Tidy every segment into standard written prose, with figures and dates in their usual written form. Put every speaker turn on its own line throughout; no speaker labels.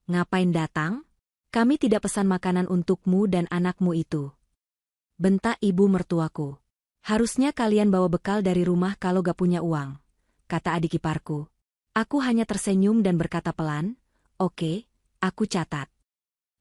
Ngapain datang? Kami tidak pesan makanan untukmu dan anakmu itu. Bentak ibu mertuaku. Harusnya kalian bawa bekal dari rumah kalau gak punya uang, kata adik iparku. Aku hanya tersenyum dan berkata pelan, oke, aku catat.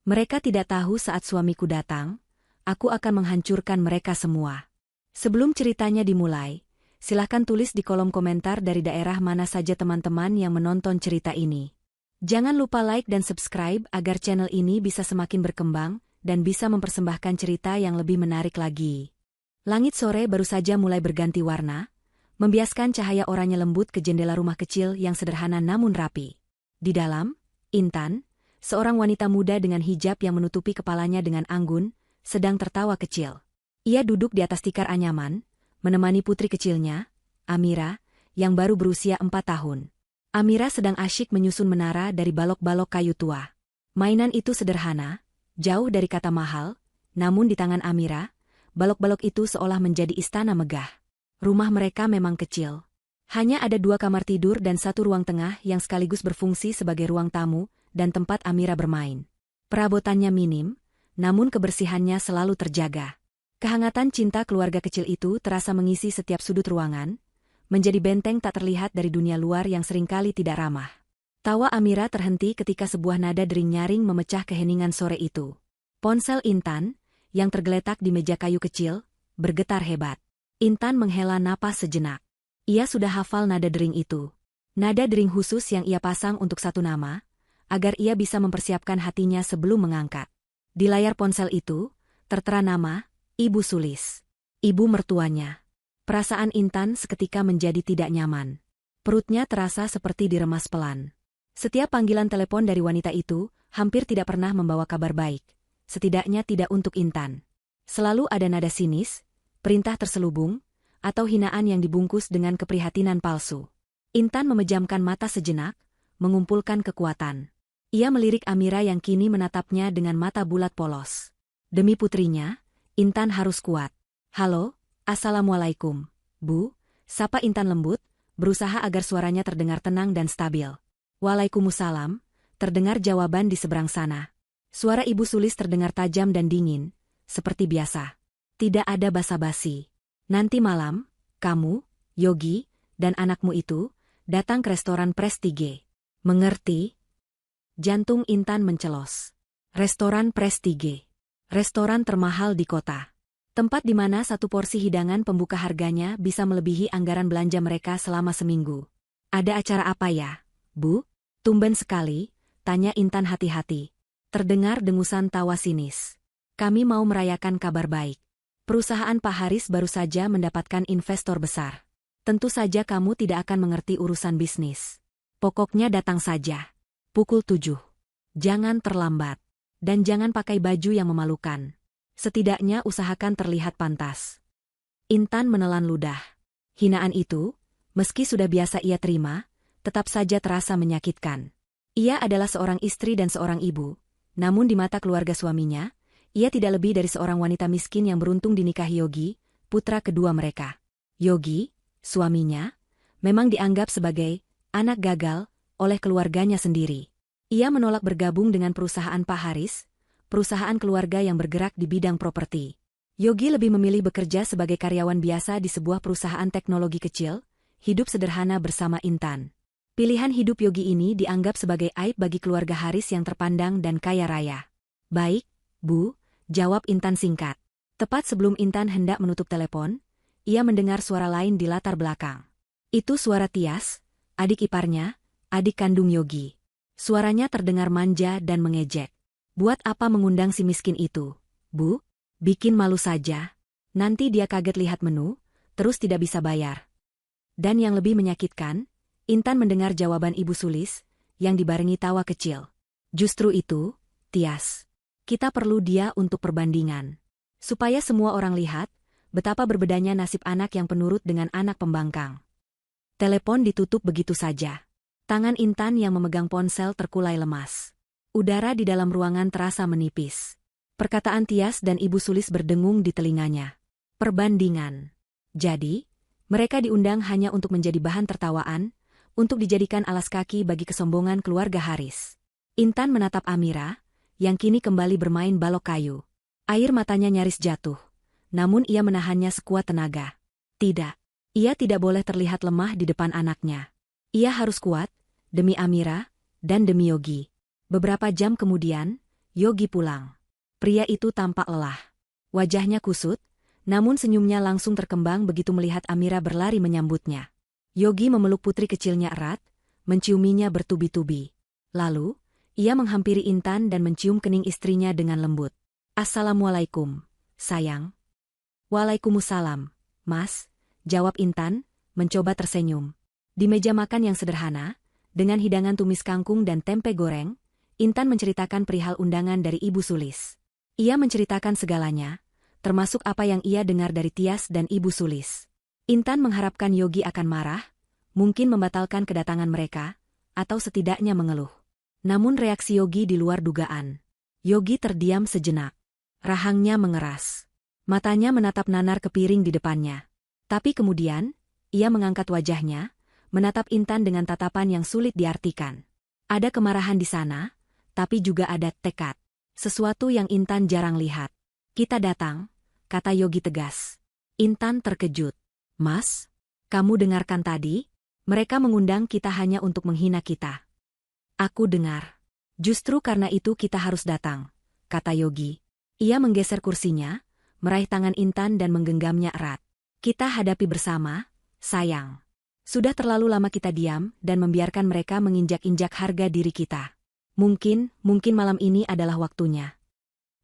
Mereka tidak tahu saat suamiku datang, aku akan menghancurkan mereka semua. Sebelum ceritanya dimulai, silahkan tulis di kolom komentar dari daerah mana saja teman-teman yang menonton cerita ini. Jangan lupa like dan subscribe agar channel ini bisa semakin berkembang dan bisa mempersembahkan cerita yang lebih menarik lagi. Langit sore baru saja mulai berganti warna, membiaskan cahaya oranye lembut ke jendela rumah kecil yang sederhana namun rapi. Di dalam, Intan, seorang wanita muda dengan hijab yang menutupi kepalanya dengan anggun, sedang tertawa kecil. Ia duduk di atas tikar anyaman, menemani putri kecilnya, Amira, yang baru berusia 4 tahun. Amira sedang asyik menyusun menara dari balok-balok kayu tua. Mainan itu sederhana, jauh dari kata mahal, namun di tangan Amira, balok-balok itu seolah menjadi istana megah. Rumah mereka memang kecil. Hanya ada 2 kamar tidur dan 1 ruang tengah yang sekaligus berfungsi sebagai ruang tamu dan tempat Amira bermain. Perabotannya minim, namun kebersihannya selalu terjaga. Kehangatan cinta keluarga kecil itu terasa mengisi setiap sudut ruangan, menjadi benteng tak terlihat dari dunia luar yang seringkali tidak ramah. Tawa Amira terhenti ketika sebuah nada dering nyaring memecah keheningan sore itu. Ponsel Intan, yang tergeletak di meja kayu kecil, bergetar hebat. Intan menghela napas sejenak. Ia sudah hafal nada dering itu. Nada dering khusus yang ia pasang untuk satu nama, agar ia bisa mempersiapkan hatinya sebelum mengangkat. Di layar ponsel itu, tertera nama, Ibu Sulis. Ibu mertuanya. Perasaan Intan seketika menjadi tidak nyaman. Perutnya terasa seperti diremas pelan. Setiap panggilan telepon dari wanita itu, hampir tidak pernah membawa kabar baik. Setidaknya tidak untuk Intan. Selalu ada nada sinis, perintah terselubung, atau hinaan yang dibungkus dengan keprihatinan palsu. Intan memejamkan mata sejenak, mengumpulkan kekuatan. Ia melirik Amira yang kini menatapnya dengan mata bulat polos. Demi putrinya, Intan harus kuat. Halo, Assalamualaikum, Bu, sapa Intan lembut, berusaha agar suaranya terdengar tenang dan stabil. Waalaikumsalam, terdengar jawaban di seberang sana. Suara Ibu Sulis terdengar tajam dan dingin, seperti biasa. Tidak ada basa-basi. Nanti malam, kamu, Yogi, dan anakmu itu, datang ke restoran Prestige. Mengerti? Jantung Intan mencelos. Restoran Prestige. Restoran termahal di kota. Tempat di mana satu porsi hidangan pembuka harganya bisa melebihi anggaran belanja mereka selama seminggu. Ada acara apa ya, Bu? Tumben sekali, tanya Intan hati-hati. Terdengar dengusan tawa sinis. Kami mau merayakan kabar baik. Perusahaan Pak Haris baru saja mendapatkan investor besar. Tentu saja kamu tidak akan mengerti urusan bisnis. Pokoknya datang saja. Pukul 7. Jangan terlambat. Dan jangan pakai baju yang memalukan. Setidaknya usahakan terlihat pantas. Intan menelan ludah. Hinaan itu, meski sudah biasa ia terima, tetap saja terasa menyakitkan. Ia adalah seorang istri dan seorang ibu, namun di mata keluarga suaminya, ia tidak lebih dari seorang wanita miskin yang beruntung dinikahi Yogi, putra kedua mereka. Yogi, suaminya, memang dianggap sebagai anak gagal oleh keluarganya sendiri. Ia menolak bergabung dengan perusahaan Pak Haris, perusahaan keluarga yang bergerak di bidang properti. Yogi lebih memilih bekerja sebagai karyawan biasa di sebuah perusahaan teknologi kecil, hidup sederhana bersama Intan. Pilihan hidup Yogi ini dianggap sebagai aib bagi keluarga Haris yang terpandang dan kaya raya. Baik, Bu, jawab Intan singkat. Tepat sebelum Intan hendak menutup telepon, ia mendengar suara lain di latar belakang. Itu suara Tias, adik iparnya, adik kandung Yogi. Suaranya terdengar manja dan mengejek. Buat apa mengundang si miskin itu, Bu? Bikin malu saja. Nanti dia kaget lihat menu, terus tidak bisa bayar. Dan yang lebih menyakitkan, Intan mendengar jawaban Ibu Sulis, yang dibarengi tawa kecil. Justru itu, Tias. Kita perlu dia untuk perbandingan. Supaya semua orang lihat, betapa berbedanya nasib anak yang penurut dengan anak pembangkang. Telepon ditutup begitu saja. Tangan Intan yang memegang ponsel terkulai lemas. Udara di dalam ruangan terasa menipis. Perkataan Tias dan Ibu Sulis berdengung di telinganya. Perbandingan. Jadi, mereka diundang hanya untuk menjadi bahan tertawaan, untuk dijadikan alas kaki bagi kesombongan keluarga Haris. Intan menatap Amira, yang kini kembali bermain balok kayu. Air matanya nyaris jatuh, namun ia menahannya sekuat tenaga. Tidak, ia tidak boleh terlihat lemah di depan anaknya. Ia harus kuat, demi Amira, dan demi Yogi. Beberapa jam kemudian, Yogi pulang. Pria itu tampak lelah. Wajahnya kusut, namun senyumnya langsung terkembang begitu melihat Amira berlari menyambutnya. Yogi memeluk putri kecilnya erat, menciuminya bertubi-tubi. Lalu, ia menghampiri Intan dan mencium kening istrinya dengan lembut. "Assalamualaikum, sayang." "Waalaikumsalam, Mas," jawab Intan, mencoba tersenyum. Di meja makan yang sederhana, dengan hidangan tumis kangkung dan tempe goreng, Intan menceritakan perihal undangan dari Ibu Sulis. Ia menceritakan segalanya, termasuk apa yang ia dengar dari Tias dan Ibu Sulis. Intan mengharapkan Yogi akan marah, mungkin membatalkan kedatangan mereka, atau setidaknya mengeluh. Namun reaksi Yogi di luar dugaan. Yogi terdiam sejenak. Rahangnya mengeras. Matanya menatap nanar ke piring di depannya. Tapi kemudian, ia mengangkat wajahnya, menatap Intan dengan tatapan yang sulit diartikan. Ada kemarahan di sana, tapi juga ada tekad. Sesuatu yang Intan jarang lihat. "Kita datang," kata Yogi tegas. Intan terkejut. "Mas, kamu dengarkan tadi? Mereka mengundang kita hanya untuk menghina kita." "Aku dengar. Justru karena itu kita harus datang," kata Yogi. Ia menggeser kursinya, meraih tangan Intan dan menggenggamnya erat. "Kita hadapi bersama, sayang. Sudah terlalu lama kita diam dan membiarkan mereka menginjak-injak harga diri kita. Mungkin malam ini adalah waktunya."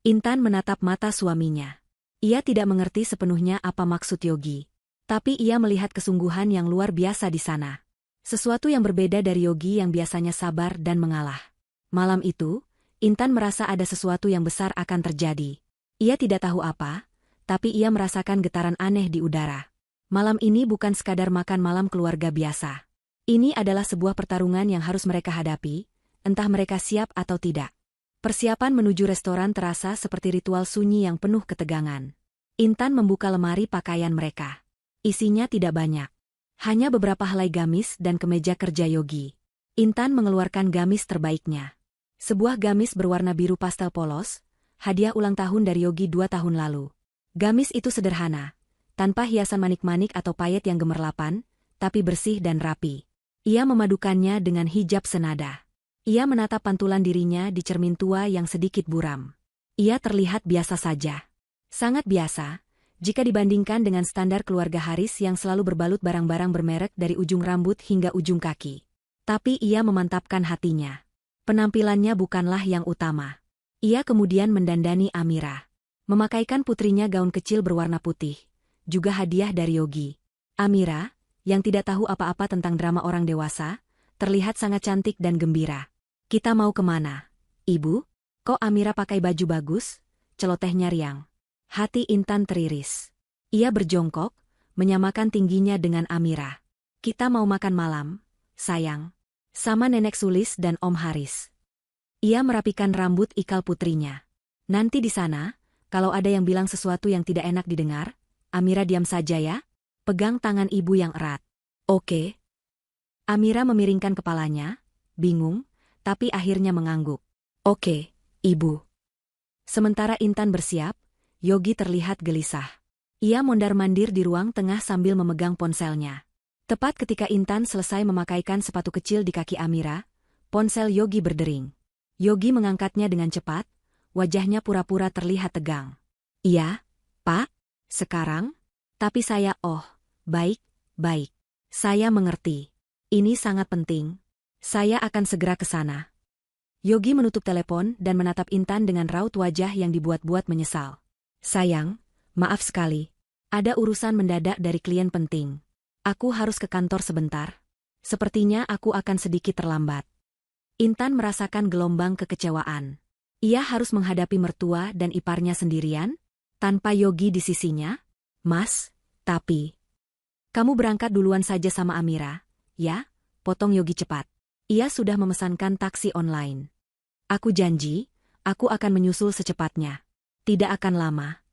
Intan menatap mata suaminya. Ia tidak mengerti sepenuhnya apa maksud Yogi. Tapi ia melihat kesungguhan yang luar biasa di sana. Sesuatu yang berbeda dari Yogi yang biasanya sabar dan mengalah. Malam itu, Intan merasa ada sesuatu yang besar akan terjadi. Ia tidak tahu apa, tapi ia merasakan getaran aneh di udara. Malam ini bukan sekadar makan malam keluarga biasa. Ini adalah sebuah pertarungan yang harus mereka hadapi, entah mereka siap atau tidak. Persiapan menuju restoran terasa seperti ritual sunyi yang penuh ketegangan. Intan membuka lemari pakaian mereka. Isinya tidak banyak. Hanya beberapa helai gamis dan kemeja kerja Yogi. Intan mengeluarkan gamis terbaiknya. Sebuah gamis berwarna biru pastel polos, hadiah ulang tahun dari Yogi 2 tahun lalu. Gamis itu sederhana, tanpa hiasan manik-manik atau payet yang gemerlapan, tapi bersih dan rapi. Ia memadukannya dengan hijab senada. Ia menatap pantulan dirinya di cermin tua yang sedikit buram. Ia terlihat biasa saja. Sangat biasa, jika dibandingkan dengan standar keluarga Haris yang selalu berbalut barang-barang bermerek dari ujung rambut hingga ujung kaki. Tapi ia memantapkan hatinya. Penampilannya bukanlah yang utama. Ia kemudian mendandani Amira. Memakaikan putrinya gaun kecil berwarna putih, juga hadiah dari Yogi. Amira, yang tidak tahu apa-apa tentang drama orang dewasa, terlihat sangat cantik dan gembira. "Kita mau kemana, Ibu? Kok Amira pakai baju bagus?" celotehnya riang. Hati Intan teriris. Ia berjongkok, menyamakan tingginya dengan Amira. "Kita mau makan malam, sayang. Sama Nenek Sulis dan Om Haris." Ia merapikan rambut ikal putrinya. "Nanti di sana, kalau ada yang bilang sesuatu yang tidak enak didengar, Amira diam saja ya. Pegang tangan ibu yang erat." "Oke." Amira memiringkan kepalanya, bingung, tapi akhirnya mengangguk. "Oke, Ibu." Sementara Intan bersiap, Yogi terlihat gelisah. Ia mondar-mandir di ruang tengah sambil memegang ponselnya. Tepat ketika Intan selesai memakaikan sepatu kecil di kaki Amira, ponsel Yogi berdering. Yogi mengangkatnya dengan cepat, wajahnya pura-pura terlihat tegang. "Iya, Pak, sekarang? Tapi saya baik. Saya mengerti. Ini sangat penting. Saya akan segera ke sana." Yogi menutup telepon dan menatap Intan dengan raut wajah yang dibuat-buat menyesal. "Sayang, maaf sekali. Ada urusan mendadak dari klien penting. Aku harus ke kantor sebentar. Sepertinya aku akan sedikit terlambat." Intan merasakan gelombang kekecewaan. Ia harus menghadapi mertua dan iparnya sendirian, tanpa Yogi di sisinya. "Mas, tapi kamu berangkat duluan saja sama Amira, ya?" potong Yogi cepat. Ia sudah memesankan taksi online. "Aku janji, aku akan menyusul secepatnya. Tidak akan lama."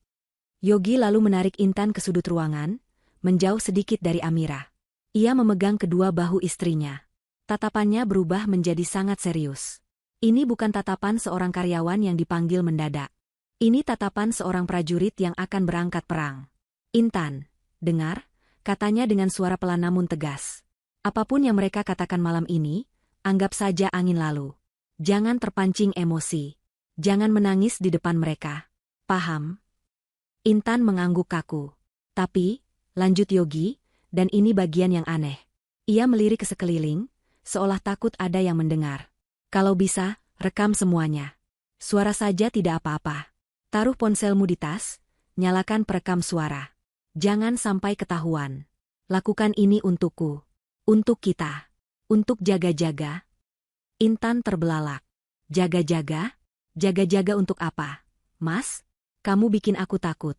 Yogi lalu menarik Intan ke sudut ruangan, menjauh sedikit dari Amira. Ia memegang kedua bahu istrinya. Tatapannya berubah menjadi sangat serius. Ini bukan tatapan seorang karyawan yang dipanggil mendadak. Ini tatapan seorang prajurit yang akan berangkat perang. Intan, dengar, katanya dengan suara pelan namun tegas. Apapun yang mereka katakan malam ini, anggap saja angin lalu. Jangan terpancing emosi. Jangan menangis di depan mereka. Paham? Intan mengangguk kaku. Tapi, lanjut Yogi, dan ini bagian yang aneh. Ia melirik ke sekeliling, seolah takut ada yang mendengar. Kalau bisa, rekam semuanya. Suara saja tidak apa-apa. Taruh ponselmu di tas, nyalakan perekam suara. Jangan sampai ketahuan. Lakukan ini untukku. Untuk kita. Untuk jaga-jaga. Intan terbelalak. Jaga-jaga? Jaga-jaga untuk apa? Mas? Kamu bikin aku takut.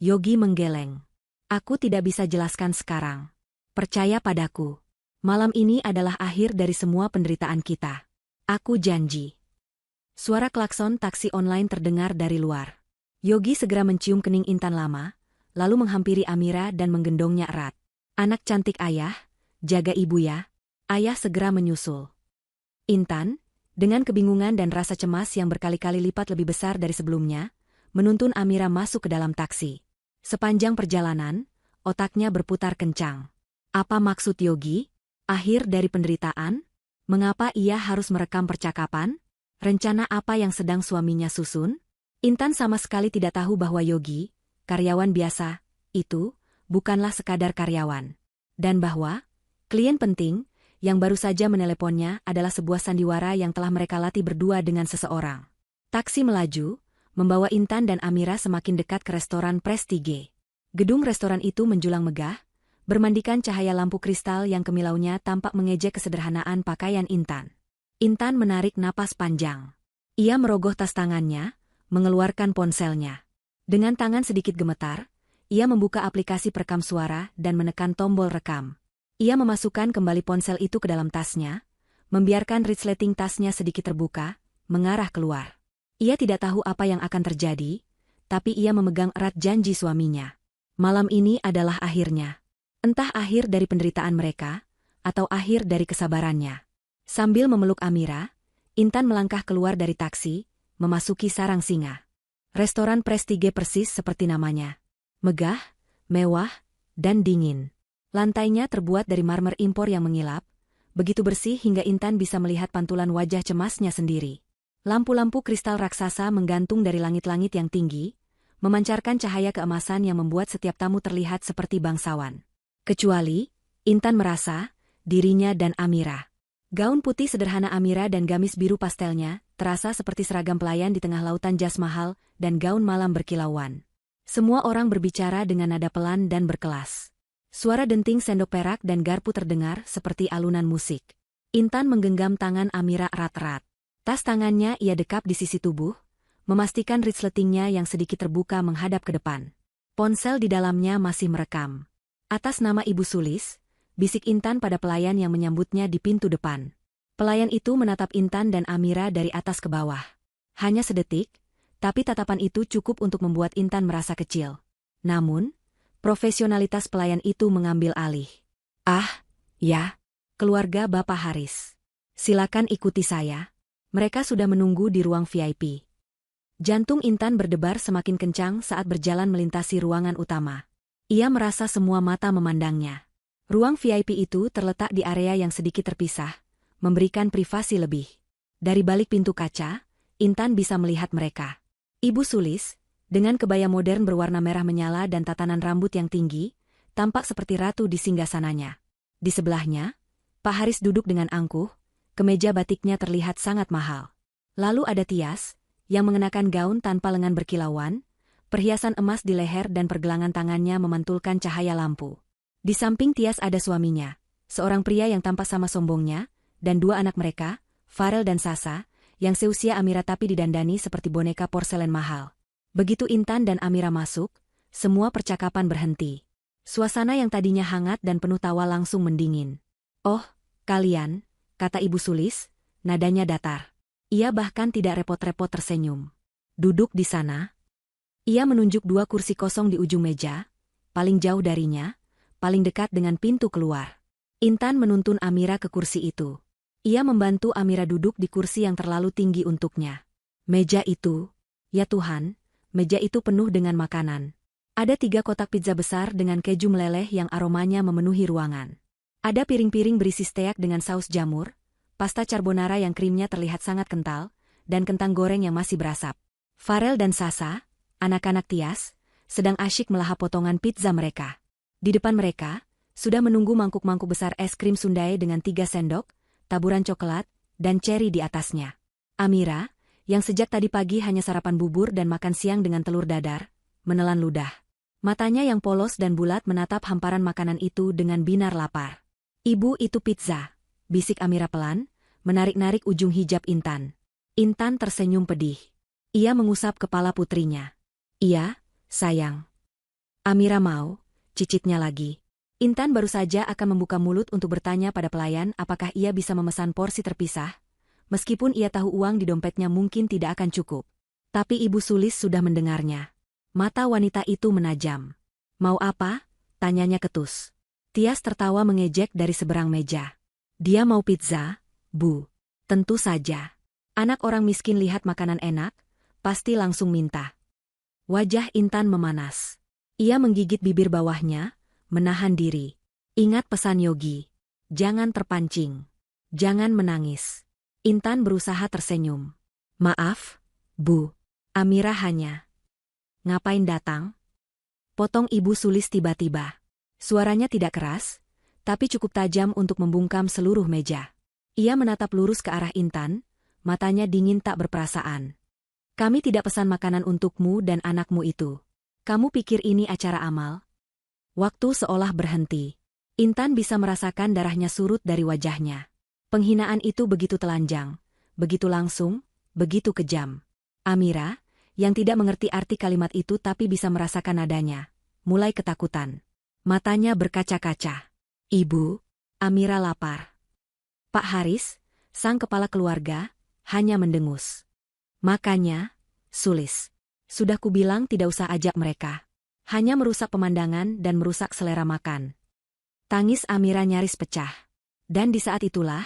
Yogi menggeleng. Aku tidak bisa jelaskan sekarang. Percaya padaku. Malam ini adalah akhir dari semua penderitaan kita. Aku janji. Suara klakson taksi online terdengar dari luar. Yogi segera mencium kening Intan lama, lalu menghampiri Amira dan menggendongnya erat. Anak cantik ayah, jaga ibu ya. Ayah segera menyusul. Intan, dengan kebingungan dan rasa cemas yang berkali-kali lipat lebih besar dari sebelumnya, menuntun Amira masuk ke dalam taksi. Sepanjang perjalanan, otaknya berputar kencang. Apa maksud Yogi? Akhir dari penderitaan? Mengapa ia harus merekam percakapan? Rencana apa yang sedang suaminya susun? Intan sama sekali tidak tahu bahwa Yogi, karyawan biasa, itu, bukanlah sekadar karyawan. Dan bahwa, klien penting, yang baru saja meneleponnya adalah sebuah sandiwara yang telah mereka latih berdua dengan seseorang. Taksi melaju, membawa Intan dan Amira semakin dekat ke restoran Prestige. Gedung restoran itu menjulang megah, bermandikan cahaya lampu kristal yang kemilaunya tampak mengejek kesederhanaan pakaian Intan. Intan menarik napas panjang. Ia merogoh tas tangannya, mengeluarkan ponselnya. Dengan tangan sedikit gemetar, ia membuka aplikasi perekam suara dan menekan tombol rekam. Ia memasukkan kembali ponsel itu ke dalam tasnya, membiarkan resleting tasnya sedikit terbuka, mengarah keluar. Ia tidak tahu apa yang akan terjadi, tapi ia memegang erat janji suaminya. Malam ini adalah akhirnya. Entah akhir dari penderitaan mereka, atau akhir dari kesabarannya. Sambil memeluk Amira, Intan melangkah keluar dari taksi, memasuki sarang singa. Restoran Prestige persis seperti namanya. Megah, mewah, dan dingin. Lantainya terbuat dari marmer impor yang mengilap, begitu bersih hingga Intan bisa melihat pantulan wajah cemasnya sendiri. Lampu-lampu kristal raksasa menggantung dari langit-langit yang tinggi, memancarkan cahaya keemasan yang membuat setiap tamu terlihat seperti bangsawan. Kecuali, Intan merasa, dirinya dan Amira. Gaun putih sederhana Amira dan gamis biru pastelnya, terasa seperti seragam pelayan di tengah lautan jas mahal dan gaun malam berkilauan. Semua orang berbicara dengan nada pelan dan berkelas. Suara denting sendok perak dan garpu terdengar seperti alunan musik. Intan menggenggam tangan Amira erat-erat. Tas tangannya ia dekap di sisi tubuh, memastikan resletingnya yang sedikit terbuka menghadap ke depan. Ponsel di dalamnya masih merekam. Atas nama Ibu Sulis, bisik Intan pada pelayan yang menyambutnya di pintu depan. Pelayan itu menatap Intan dan Amira dari atas ke bawah. Hanya sedetik, tapi tatapan itu cukup untuk membuat Intan merasa kecil. Namun, profesionalitas pelayan itu mengambil alih. Ah, ya, keluarga Bapak Haris. Silakan ikuti saya. Mereka sudah menunggu di ruang VIP. Jantung Intan berdebar semakin kencang saat berjalan melintasi ruangan utama. Ia merasa semua mata memandangnya. Ruang VIP itu terletak di area yang sedikit terpisah, memberikan privasi lebih. Dari balik pintu kaca, Intan bisa melihat mereka. Ibu Sulis, dengan kebaya modern berwarna merah menyala dan tatanan rambut yang tinggi, tampak seperti ratu di singgasananya. Di sebelahnya, Pak Haris duduk dengan angkuh, kemeja batiknya terlihat sangat mahal. Lalu ada Tias, yang mengenakan gaun tanpa lengan berkilauan, perhiasan emas di leher dan pergelangan tangannya memantulkan cahaya lampu. Di samping Tias ada suaminya, seorang pria yang tampak sama sombongnya, dan dua anak mereka, Farel dan Sasa, yang seusia Amira tapi didandani seperti boneka porselen mahal. Begitu Intan dan Amira masuk, semua percakapan berhenti. Suasana yang tadinya hangat dan penuh tawa langsung mendingin. "Oh, kalian," kata Ibu Sulis, nadanya datar. Ia bahkan tidak repot-repot tersenyum. "Duduk di sana." Ia menunjuk dua kursi kosong di ujung meja, paling jauh darinya, paling dekat dengan pintu keluar. Intan menuntun Amira ke kursi itu. Ia membantu Amira duduk di kursi yang terlalu tinggi untuknya. Meja itu, ya Tuhan, meja itu penuh dengan makanan. Ada 3 kotak pizza besar dengan keju meleleh yang aromanya memenuhi ruangan. Ada piring-piring berisi steak dengan saus jamur, pasta carbonara yang krimnya terlihat sangat kental, dan kentang goreng yang masih berasap. Farel dan Sasa, anak-anak Tias, sedang asyik melahap potongan pizza mereka. Di depan mereka, sudah menunggu mangkuk-mangkuk besar es krim Sundae dengan 3 sendok, taburan coklat, dan ceri di atasnya. Amira, yang sejak tadi pagi hanya sarapan bubur dan makan siang dengan telur dadar, menelan ludah. Matanya yang polos dan bulat menatap hamparan makanan itu dengan binar lapar. Ibu, itu pizza, bisik Amira pelan, menarik-narik ujung hijab Intan. Intan tersenyum pedih. Ia mengusap kepala putrinya. Iya, sayang. Amira mau, cicitnya lagi. Intan baru saja akan membuka mulut untuk bertanya pada pelayan apakah ia bisa memesan porsi terpisah, meskipun ia tahu uang di dompetnya mungkin tidak akan cukup. Tapi Ibu Sulis sudah mendengarnya. Mata wanita itu menajam. Mau apa? Tanyanya ketus. Tias tertawa mengejek dari seberang meja. Dia mau pizza, Bu. Tentu saja. Anak orang miskin lihat makanan enak, pasti langsung minta. Wajah Intan memanas. Ia menggigit bibir bawahnya, menahan diri. Ingat pesan Yogi. Jangan terpancing. Jangan menangis. Intan berusaha tersenyum. Maaf, Bu. Amira hanya. Ngapain datang? Potong Ibu Sulis tiba-tiba. Suaranya tidak keras, tapi cukup tajam untuk membungkam seluruh meja. Ia menatap lurus ke arah Intan, matanya dingin tak berperasaan. Kami tidak pesan makanan untukmu dan anakmu itu. Kamu pikir ini acara amal? Waktu seolah berhenti. Intan bisa merasakan darahnya surut dari wajahnya. Penghinaan itu begitu telanjang, begitu langsung, begitu kejam. Amira, yang tidak mengerti arti kalimat itu tapi bisa merasakan nadanya, mulai ketakutan. Matanya berkaca-kaca. Ibu, Amira lapar. Pak Haris, sang kepala keluarga, hanya mendengus. Makanya, Sulis, sudah kubilang tidak usah ajak mereka. Hanya merusak pemandangan dan merusak selera makan. Tangis Amira nyaris pecah. Dan di saat itulah,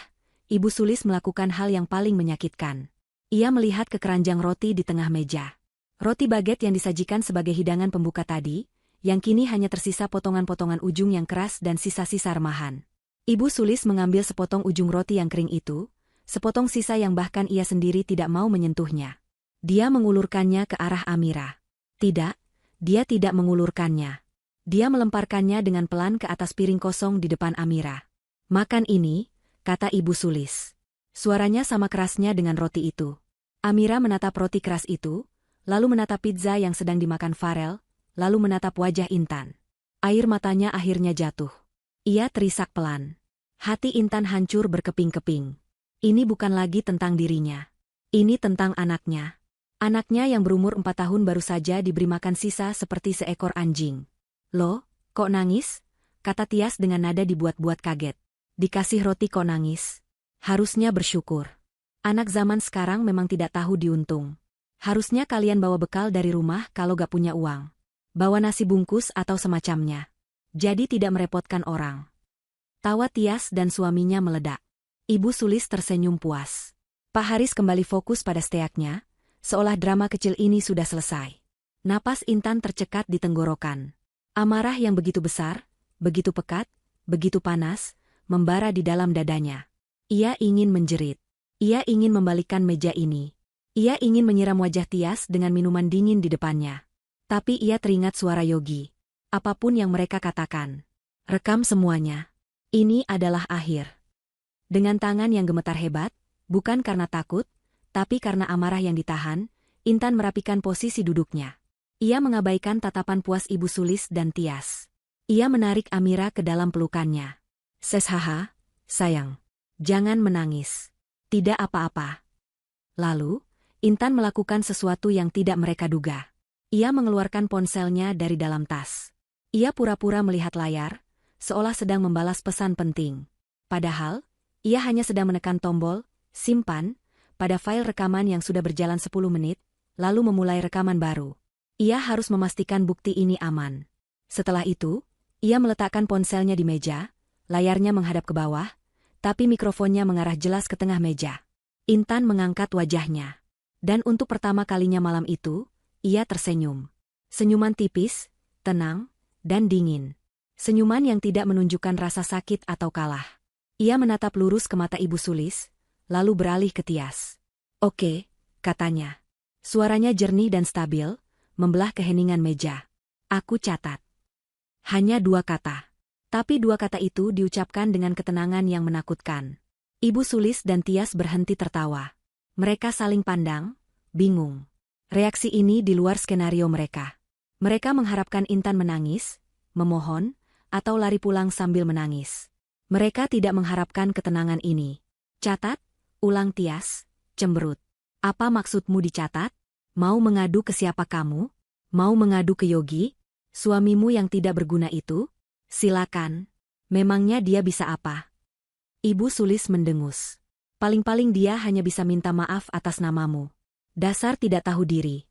Ibu Sulis melakukan hal yang paling menyakitkan. Ia melihat ke keranjang roti di tengah meja. Roti baget yang disajikan sebagai hidangan pembuka tadi, yang kini hanya tersisa potongan-potongan ujung yang keras dan sisa-sisa remahan. Ibu Sulis mengambil sepotong ujung roti yang kering itu, sepotong sisa yang bahkan ia sendiri tidak mau menyentuhnya. Dia mengulurkannya ke arah Amira. Tidak. Dia tidak mengulurkannya. Dia melemparkannya dengan pelan ke atas piring kosong di depan Amira. Makan ini, kata Ibu Sulis. Suaranya sama kerasnya dengan roti itu. Amira menatap roti keras itu, lalu menatap pizza yang sedang dimakan Farel, lalu menatap wajah Intan. Air matanya akhirnya jatuh. Ia terisak pelan. Hati Intan hancur berkeping-keping. Ini bukan lagi tentang dirinya. Ini tentang anaknya. Anaknya yang berumur 4 tahun baru saja diberi makan sisa seperti seekor anjing. Loh, kok nangis? Kata Tias dengan nada dibuat-buat kaget. Dikasih roti kok nangis? Harusnya bersyukur. Anak zaman sekarang memang tidak tahu diuntung. Harusnya kalian bawa bekal dari rumah kalau gak punya uang. Bawa nasi bungkus atau semacamnya. Jadi tidak merepotkan orang. Tawa Tias dan suaminya meledak. Ibu Sulis tersenyum puas. Pak Haris kembali fokus pada steaknya, seolah drama kecil ini sudah selesai. Napas Intan tercekat di tenggorokan. Amarah yang begitu besar, begitu pekat, begitu panas, membara di dalam dadanya. Ia ingin menjerit. Ia ingin membalikkan meja ini. Ia ingin menyiram wajah Tias dengan minuman dingin di depannya. Tapi ia teringat suara Yogi. Apapun yang mereka katakan. Rekam semuanya. Ini adalah akhir. Dengan tangan yang gemetar hebat, bukan karena takut, tapi karena amarah yang ditahan, Intan merapikan posisi duduknya. Ia mengabaikan tatapan puas Ibu Sulis dan Tias. Ia menarik Amira ke dalam pelukannya. Haha, sayang. Jangan menangis. Tidak apa-apa. Lalu, Intan melakukan sesuatu yang tidak mereka duga. Ia mengeluarkan ponselnya dari dalam tas. Ia pura-pura melihat layar, seolah sedang membalas pesan penting. Padahal, ia hanya sedang menekan tombol, simpan, pada file rekaman yang sudah berjalan 10 menit, lalu memulai rekaman baru. Ia harus memastikan bukti ini aman. Setelah itu, ia meletakkan ponselnya di meja, layarnya menghadap ke bawah, tapi mikrofonnya mengarah jelas ke tengah meja. Intan mengangkat wajahnya. Dan untuk pertama kalinya malam itu, ia tersenyum. Senyuman tipis, tenang, dan dingin. Senyuman yang tidak menunjukkan rasa sakit atau kalah. Ia menatap lurus ke mata Ibu Sulis, lalu beralih ke Tias. "Oke," katanya. Suaranya jernih dan stabil, membelah keheningan meja. "Aku catat." Hanya 2 kata. Tapi 2 kata itu diucapkan dengan ketenangan yang menakutkan. Ibu Sulis dan Tias berhenti tertawa. Mereka saling pandang, bingung. Reaksi ini di luar skenario mereka. Mereka mengharapkan Intan menangis, memohon, atau lari pulang sambil menangis. Mereka tidak mengharapkan ketenangan ini. "Catat?" ulang Tias, cemberut. "Apa maksudmu dicatat? Mau mengadu ke siapa kamu? Mau mengadu ke Yogi? Suamimu yang tidak berguna itu? Silakan. Memangnya dia bisa apa?" Ibu Sulis mendengus. "Paling-paling dia hanya bisa minta maaf atas namamu. Dasar tidak tahu diri."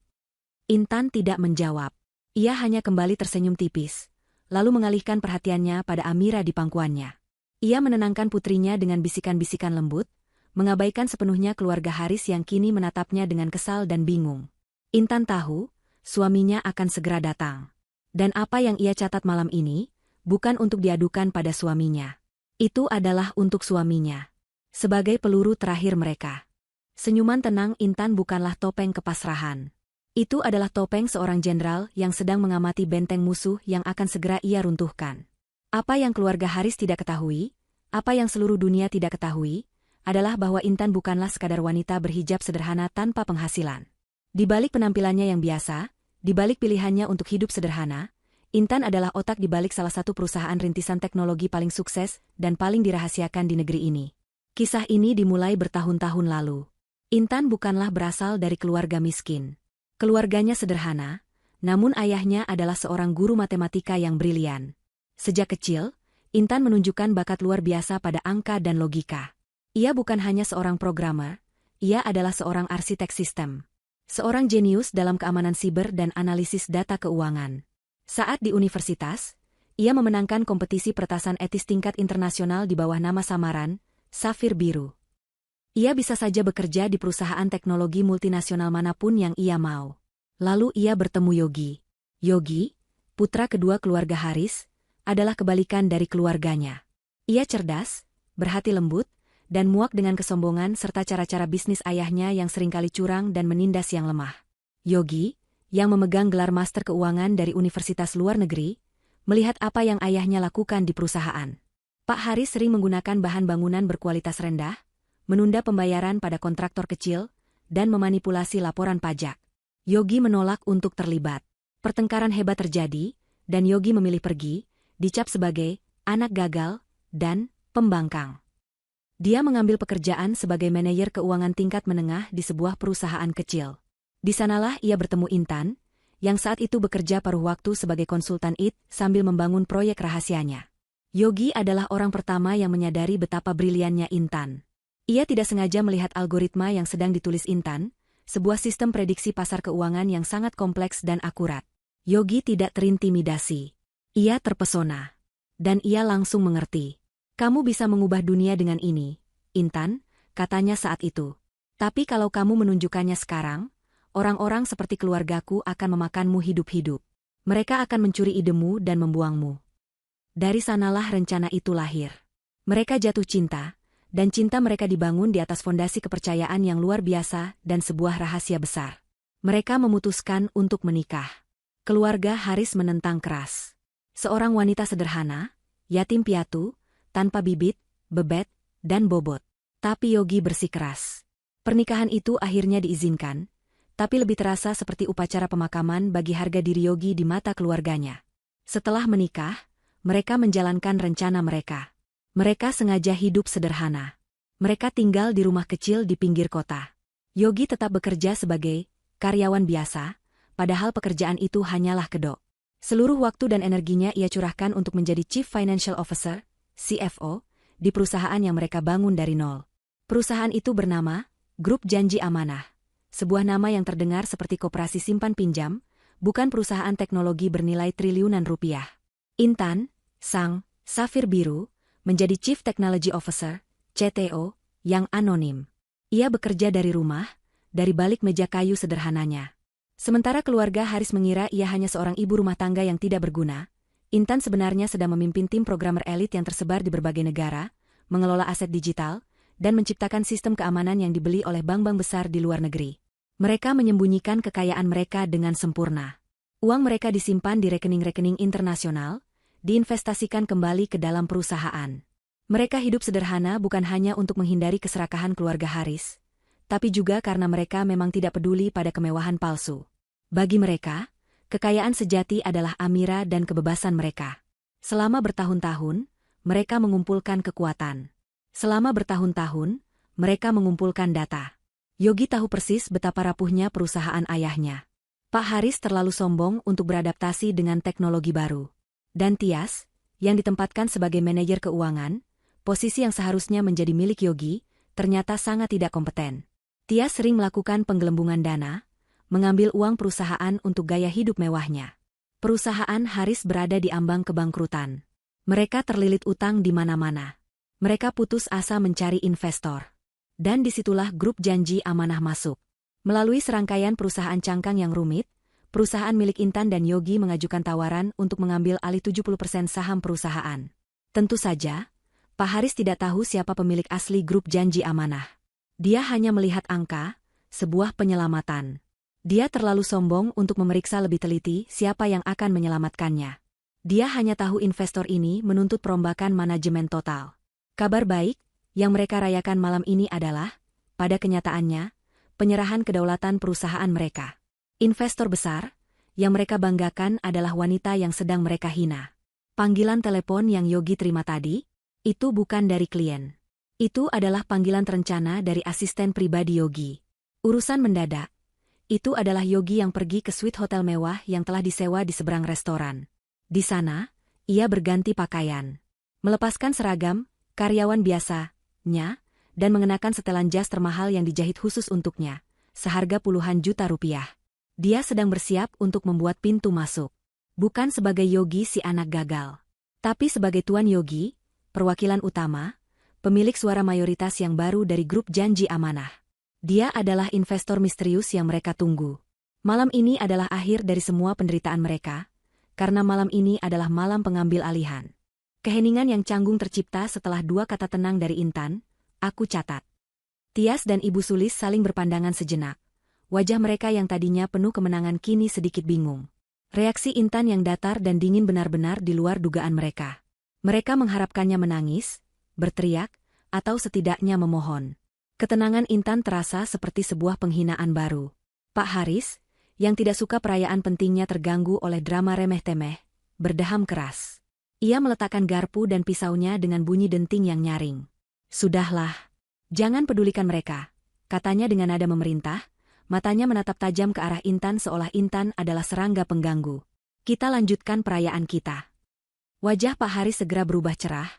Intan tidak menjawab. Ia hanya kembali tersenyum tipis, lalu mengalihkan perhatiannya pada Amira di pangkuannya. Ia menenangkan putrinya dengan bisikan-bisikan lembut, mengabaikan sepenuhnya keluarga Haris yang kini menatapnya dengan kesal dan bingung. Intan tahu, suaminya akan segera datang. Dan apa yang ia catat malam ini, bukan untuk diadukan pada suaminya. Itu adalah untuk suaminya. Sebagai peluru terakhir mereka. Senyuman tenang Intan bukanlah topeng kepasrahan. Itu adalah topeng seorang jenderal yang sedang mengamati benteng musuh yang akan segera ia runtuhkan. Apa yang keluarga Haris tidak ketahui, apa yang seluruh dunia tidak ketahui, adalah bahwa Intan bukanlah sekadar wanita berhijab sederhana tanpa penghasilan. Di balik penampilannya yang biasa, di balik pilihannya untuk hidup sederhana, Intan adalah otak di balik salah satu perusahaan rintisan teknologi paling sukses dan paling dirahasiakan di negeri ini. Kisah ini dimulai bertahun-tahun lalu. Intan bukanlah berasal dari keluarga miskin. Keluarganya sederhana, namun ayahnya adalah seorang guru matematika yang brilian. Sejak kecil, Intan menunjukkan bakat luar biasa pada angka dan logika. Ia bukan hanya seorang programmer, ia adalah seorang arsitek sistem. Seorang jenius dalam keamanan siber dan analisis data keuangan. Saat di universitas, ia memenangkan kompetisi peretasan etis tingkat internasional di bawah nama samaran, Safir Biru. Ia bisa saja bekerja di perusahaan teknologi multinasional manapun yang ia mau. Lalu ia bertemu Yogi. Yogi, putra kedua keluarga Haris, adalah kebalikan dari keluarganya. Ia cerdas, berhati lembut, dan muak dengan kesombongan serta cara-cara bisnis ayahnya yang seringkali curang dan menindas yang lemah. Yogi, yang memegang gelar master keuangan dari universitas luar negeri, melihat apa yang ayahnya lakukan di perusahaan. Pak Haris sering menggunakan bahan bangunan berkualitas rendah, menunda pembayaran pada kontraktor kecil, dan memanipulasi laporan pajak. Yogi menolak untuk terlibat. Pertengkaran hebat terjadi, dan Yogi memilih pergi, dicap sebagai anak gagal dan pembangkang. Dia mengambil pekerjaan sebagai manajer keuangan tingkat menengah di sebuah perusahaan kecil. Di sanalah ia bertemu Intan, yang saat itu bekerja paruh waktu sebagai konsultan IT sambil membangun proyek rahasianya. Yogi adalah orang pertama yang menyadari betapa briliannya Intan. Ia tidak sengaja melihat algoritma yang sedang ditulis Intan, sebuah sistem prediksi pasar keuangan yang sangat kompleks dan akurat. Yogi tidak terintimidasi. Ia terpesona. Dan ia langsung mengerti. "Kamu bisa mengubah dunia dengan ini, Intan," katanya saat itu. "Tapi kalau kamu menunjukkannya sekarang, orang-orang seperti keluargaku akan memakanmu hidup-hidup. Mereka akan mencuri idemu dan membuangmu." Dari sanalah rencana itu lahir. Mereka jatuh cinta, dan cinta mereka dibangun di atas fondasi kepercayaan yang luar biasa dan sebuah rahasia besar. Mereka memutuskan untuk menikah. Keluarga Haris menentang keras. Seorang wanita sederhana, yatim piatu, tanpa bibit, bebet, dan bobot. Tapi Yogi bersikeras. Pernikahan itu akhirnya diizinkan, tapi lebih terasa seperti upacara pemakaman bagi harga diri Yogi di mata keluarganya. Setelah menikah, mereka menjalankan rencana mereka. Mereka sengaja hidup sederhana. Mereka tinggal di rumah kecil di pinggir kota. Yogi tetap bekerja sebagai karyawan biasa, padahal pekerjaan itu hanyalah kedok. Seluruh waktu dan energinya ia curahkan untuk menjadi Chief Financial Officer, CFO, di perusahaan yang mereka bangun dari nol. Perusahaan itu bernama Grup Janji Amanah, sebuah nama yang terdengar seperti koperasi simpan pinjam, bukan perusahaan teknologi bernilai triliunan rupiah. Intan, sang Safir Biru, menjadi Chief Technology Officer, CTO, yang anonim. Ia bekerja dari rumah, dari balik meja kayu sederhananya. Sementara keluarga Haris mengira ia hanya seorang ibu rumah tangga yang tidak berguna, Intan sebenarnya sedang memimpin tim programmer elit yang tersebar di berbagai negara, mengelola aset digital, dan menciptakan sistem keamanan yang dibeli oleh bank-bank besar di luar negeri. Mereka menyembunyikan kekayaan mereka dengan sempurna. Uang mereka disimpan di rekening-rekening internasional, diinvestasikan kembali ke dalam perusahaan. Mereka hidup sederhana bukan hanya untuk menghindari keserakahan keluarga Haris, tapi juga karena mereka memang tidak peduli pada kemewahan palsu. Bagi mereka, kekayaan sejati adalah Amira dan kebebasan mereka. Selama bertahun-tahun, mereka mengumpulkan kekuatan. Selama bertahun-tahun, mereka mengumpulkan data. Yogi tahu persis betapa rapuhnya perusahaan ayahnya. Pak Haris terlalu sombong untuk beradaptasi dengan teknologi baru. Dan Tias, yang ditempatkan sebagai manajer keuangan, posisi yang seharusnya menjadi milik Yogi, ternyata sangat tidak kompeten. Tias sering melakukan penggelembungan dana, mengambil uang perusahaan untuk gaya hidup mewahnya. Perusahaan Haris berada di ambang kebangkrutan. Mereka terlilit utang di mana-mana. Mereka putus asa mencari investor. Dan disitulah grup janji amanah masuk. Melalui serangkaian perusahaan cangkang yang rumit, perusahaan milik Intan dan Yogi mengajukan tawaran untuk mengambil alih 70% saham perusahaan. Tentu saja, Pak Haris tidak tahu siapa pemilik asli grup janji amanah. Dia hanya melihat angka, sebuah penyelamatan. Dia terlalu sombong untuk memeriksa lebih teliti siapa yang akan menyelamatkannya. Dia hanya tahu investor ini menuntut perombakan manajemen total. Kabar baik yang mereka rayakan malam ini adalah, pada kenyataannya, penyerahan kedaulatan perusahaan mereka. Investor besar yang mereka banggakan adalah wanita yang sedang mereka hina. Panggilan telepon yang Yogi terima tadi, itu bukan dari klien. Itu adalah panggilan terencana dari asisten pribadi Yogi. Urusan mendadak. Itu adalah Yogi yang pergi ke suite hotel mewah yang telah disewa di seberang restoran. Di sana, ia berganti pakaian. Melepaskan seragam, karyawan biasanya, dan mengenakan setelan jas termahal yang dijahit khusus untuknya, seharga puluhan juta rupiah. Dia sedang bersiap untuk membuat pintu masuk. Bukan sebagai Yogi si anak gagal, tapi sebagai Tuan Yogi, perwakilan utama, pemilik suara mayoritas yang baru dari grup janji amanah. Dia adalah investor misterius yang mereka tunggu. Malam ini adalah akhir dari semua penderitaan mereka, karena malam ini adalah malam pengambil alihan. Keheningan yang canggung tercipta setelah dua kata tenang dari Intan, aku catat. Tias dan Ibu Sulis saling berpandangan sejenak. Wajah mereka yang tadinya penuh kemenangan kini sedikit bingung. Reaksi Intan yang datar dan dingin benar-benar di luar dugaan mereka. Mereka mengharapkannya menangis, berteriak, atau setidaknya memohon. Ketenangan Intan terasa seperti sebuah penghinaan baru. Pak Haris, yang tidak suka perayaan pentingnya terganggu oleh drama remeh-temeh, berdeham keras. Ia meletakkan garpu dan pisaunya dengan bunyi denting yang nyaring. Sudahlah. Jangan pedulikan mereka, katanya dengan nada memerintah, matanya menatap tajam ke arah Intan seolah Intan adalah serangga pengganggu. Kita lanjutkan perayaan kita. Wajah Pak Haris segera berubah cerah,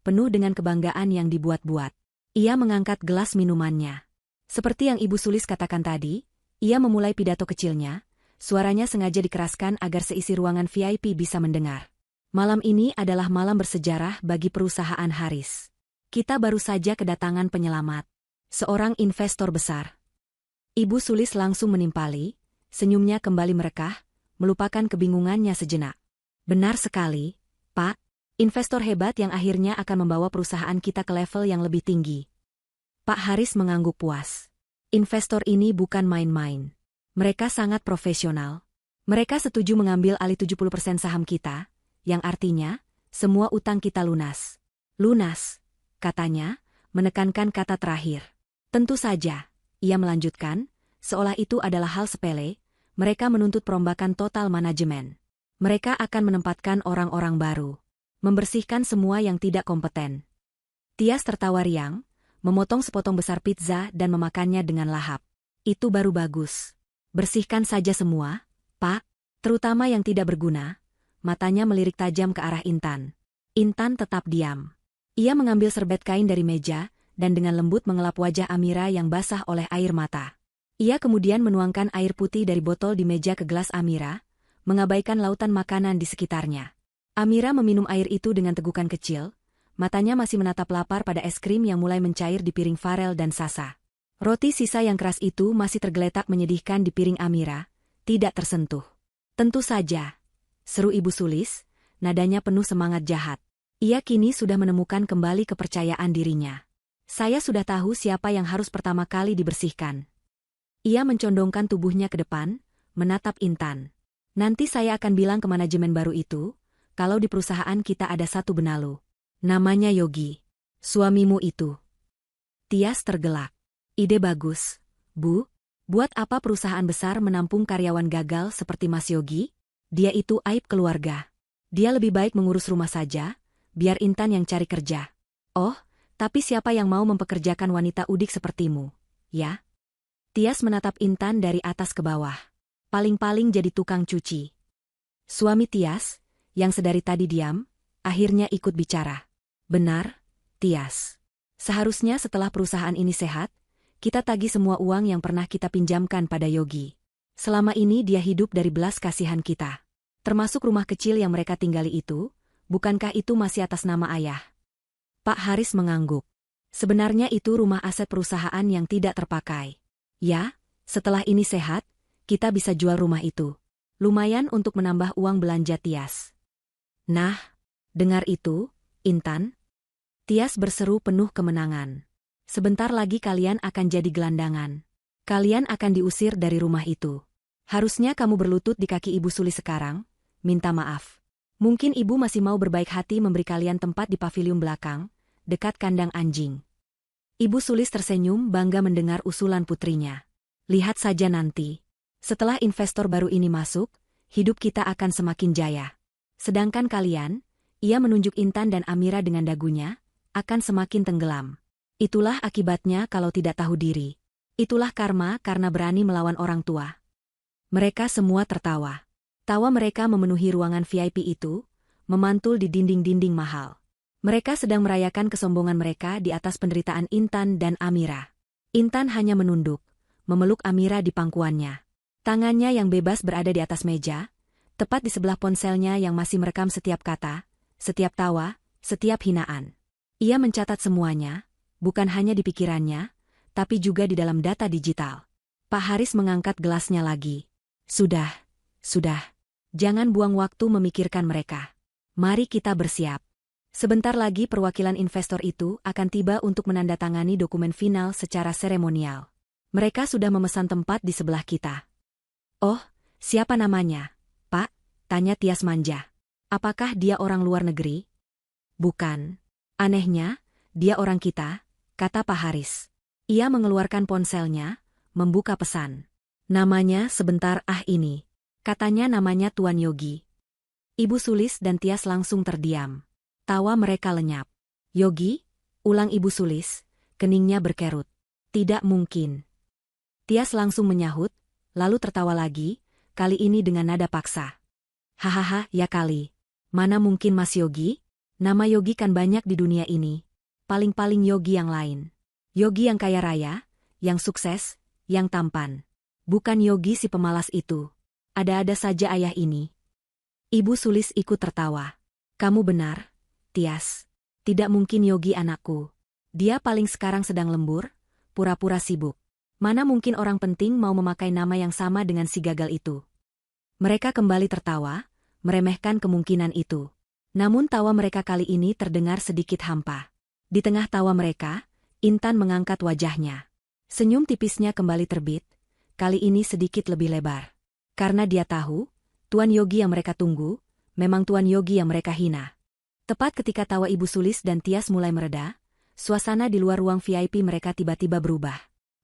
penuh dengan kebanggaan yang dibuat-buat. Ia mengangkat gelas minumannya. Seperti yang Ibu Sulis katakan tadi, ia memulai pidato kecilnya, suaranya sengaja dikeraskan agar seisi ruangan VIP bisa mendengar. Malam ini adalah malam bersejarah bagi perusahaan Haris. Kita baru saja kedatangan penyelamat. Seorang investor besar. Ibu Sulis langsung menimpali, senyumnya kembali merekah, melupakan kebingungannya sejenak. Benar sekali, Pak. Investor hebat yang akhirnya akan membawa perusahaan kita ke level yang lebih tinggi. Pak Haris mengangguk puas. Investor ini bukan main-main. Mereka sangat profesional. Mereka setuju mengambil alih 70% saham kita, yang artinya, semua utang kita lunas. Lunas, katanya, menekankan kata terakhir. Tentu saja, ia melanjutkan, seolah itu adalah hal sepele, mereka menuntut perombakan total manajemen. Mereka akan menempatkan orang-orang baru. Membersihkan semua yang tidak kompeten. Tias tertawa riang, memotong sepotong besar pizza dan memakannya dengan lahap. Itu baru bagus. Bersihkan saja semua, Pak, terutama yang tidak berguna. Matanya melirik tajam ke arah Intan. Intan tetap diam. Ia mengambil serbet kain dari meja, dan dengan lembut mengelap wajah Amira yang basah oleh air mata. Ia kemudian menuangkan air putih dari botol di meja ke gelas Amira, mengabaikan lautan makanan di sekitarnya. Amira meminum air itu dengan tegukan kecil, matanya masih menatap lapar pada es krim yang mulai mencair di piring Farel dan Sasa. Roti sisa yang keras itu masih tergeletak menyedihkan di piring Amira, tidak tersentuh. Tentu saja, seru Ibu Sulis, nadanya penuh semangat jahat. Ia kini sudah menemukan kembali kepercayaan dirinya. Saya sudah tahu siapa yang harus pertama kali dibersihkan. Ia mencondongkan tubuhnya ke depan, menatap Intan. Nanti saya akan bilang ke manajemen baru itu, kalau di perusahaan kita ada satu benalu. Namanya Yogi. Suamimu itu. Tias tergelak. Ide bagus, Bu. Buat apa perusahaan besar menampung karyawan gagal seperti Mas Yogi? Dia itu aib keluarga. Dia lebih baik mengurus rumah saja, biar Intan yang cari kerja. Oh, tapi siapa yang mau mempekerjakan wanita udik sepertimu, ya? Tias menatap Intan dari atas ke bawah. Paling-paling jadi tukang cuci. Suami Tias, yang sedari tadi diam, akhirnya ikut bicara. Benar, Tias. Seharusnya setelah perusahaan ini sehat, kita tagih semua uang yang pernah kita pinjamkan pada Yogi. Selama ini dia hidup dari belas kasihan kita. Termasuk rumah kecil yang mereka tinggali itu, bukankah itu masih atas nama ayah? Pak Haris mengangguk. Sebenarnya itu rumah aset perusahaan yang tidak terpakai. Ya, setelah ini sehat, kita bisa jual rumah itu. Lumayan untuk menambah uang belanja Tias. Nah, dengar itu, Intan? Tias berseru penuh kemenangan. Sebentar lagi kalian akan jadi gelandangan. Kalian akan diusir dari rumah itu. Harusnya kamu berlutut di kaki Ibu Sulis sekarang, minta maaf. Mungkin Ibu masih mau berbaik hati memberi kalian tempat di pavilion belakang, dekat kandang anjing. Ibu Sulis tersenyum bangga mendengar usulan putrinya. Lihat saja nanti. Setelah investor baru ini masuk, hidup kita akan semakin jaya. Sedangkan kalian, ia menunjuk Intan dan Amira dengan dagunya, akan semakin tenggelam. Itulah akibatnya kalau tidak tahu diri. Itulah karma karena berani melawan orang tua. Mereka semua tertawa. Tawa mereka memenuhi ruangan VIP itu, memantul di dinding-dinding mahal. Mereka sedang merayakan kesombongan mereka di atas penderitaan Intan dan Amira. Intan hanya menunduk, memeluk Amira di pangkuannya. Tangannya yang bebas berada di atas meja, tepat di sebelah ponselnya yang masih merekam setiap kata, setiap tawa, setiap hinaan. Ia mencatat semuanya, bukan hanya di pikirannya, tapi juga di dalam data digital. Pak Haris mengangkat gelasnya lagi. Sudah. Jangan buang waktu memikirkan mereka. Mari kita bersiap. Sebentar lagi perwakilan investor itu akan tiba untuk menandatangani dokumen final secara seremonial. Mereka sudah memesan tempat di sebelah kita. Oh, siapa namanya, Pak? Tanya Tias manja. Apakah dia orang luar negeri? Bukan. Anehnya, dia orang kita, kata Pak Haris. Ia mengeluarkan ponselnya, membuka pesan. Namanya sebentar ini. Katanya namanya Tuan Yogi. Ibu Sulis dan Tias langsung terdiam. Tawa mereka lenyap. Yogi? Ulang Ibu Sulis, keningnya berkerut. Tidak mungkin. Tias langsung menyahut, lalu tertawa lagi, kali ini dengan nada paksa. Hahaha, ya kali. Mana mungkin Mas Yogi? Nama Yogi kan banyak di dunia ini. Paling-paling Yogi yang lain. Yogi yang kaya raya, yang sukses, yang tampan. Bukan Yogi si pemalas itu. Ada-ada saja ayah ini. Ibu Sulis ikut tertawa. Kamu benar, Tias. Tidak mungkin Yogi anakku. Dia paling sekarang sedang lembur, pura-pura sibuk. Mana mungkin orang penting mau memakai nama yang sama dengan si gagal itu. Mereka kembali tertawa, meremehkan kemungkinan itu. Namun tawa mereka kali ini terdengar sedikit hampa. Di tengah tawa mereka, Intan mengangkat wajahnya. Senyum tipisnya kembali terbit, kali ini sedikit lebih lebar. Karena dia tahu, Tuan Yogi yang mereka tunggu, memang Tuan Yogi yang mereka hina. Tepat ketika tawa Ibu Sulis dan Tias mulai mereda, suasana di luar ruang VIP mereka tiba-tiba berubah.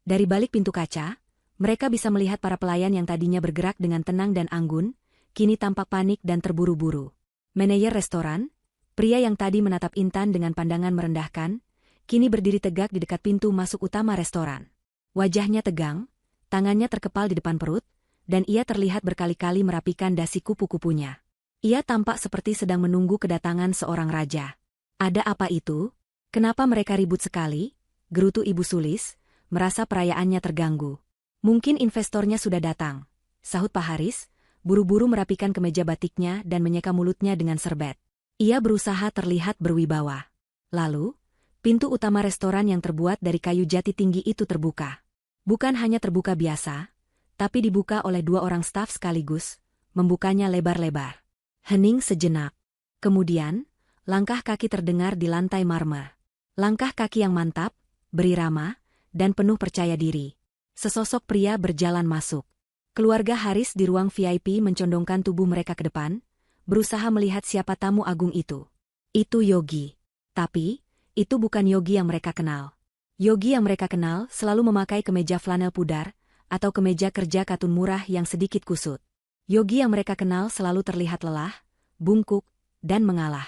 Dari balik pintu kaca, mereka bisa melihat para pelayan yang tadinya bergerak dengan tenang dan anggun, kini tampak panik dan terburu-buru. Manajer restoran, pria yang tadi menatap Intan dengan pandangan merendahkan, kini berdiri tegak di dekat pintu masuk utama restoran. Wajahnya tegang, tangannya terkepal di depan perut, dan ia terlihat berkali-kali merapikan dasi kupu-kupunya. Ia tampak seperti sedang menunggu kedatangan seorang raja. Ada apa itu? Kenapa mereka ribut sekali? Gerutu Ibu Sulis, merasa perayaannya terganggu. Mungkin investornya sudah datang, sahut Pak Haris, buru-buru merapikan kemeja batiknya dan menyeka mulutnya dengan serbet. Ia berusaha terlihat berwibawa. Lalu, pintu utama restoran yang terbuat dari kayu jati tinggi itu terbuka. Bukan hanya terbuka biasa, tapi dibuka oleh 2 orang staf sekaligus, membukanya lebar-lebar. Hening sejenak. Kemudian, langkah kaki terdengar di lantai marmer. Langkah kaki yang mantap, berirama, dan penuh percaya diri. Sesosok pria berjalan masuk. Keluarga Haris di ruang VIP mencondongkan tubuh mereka ke depan, berusaha melihat siapa tamu agung itu. Itu Yogi. Tapi, itu bukan Yogi yang mereka kenal. Yogi yang mereka kenal selalu memakai kemeja flanel pudar, atau kemeja kerja katun murah yang sedikit kusut. Yogi yang mereka kenal selalu terlihat lelah, bungkuk, dan mengalah.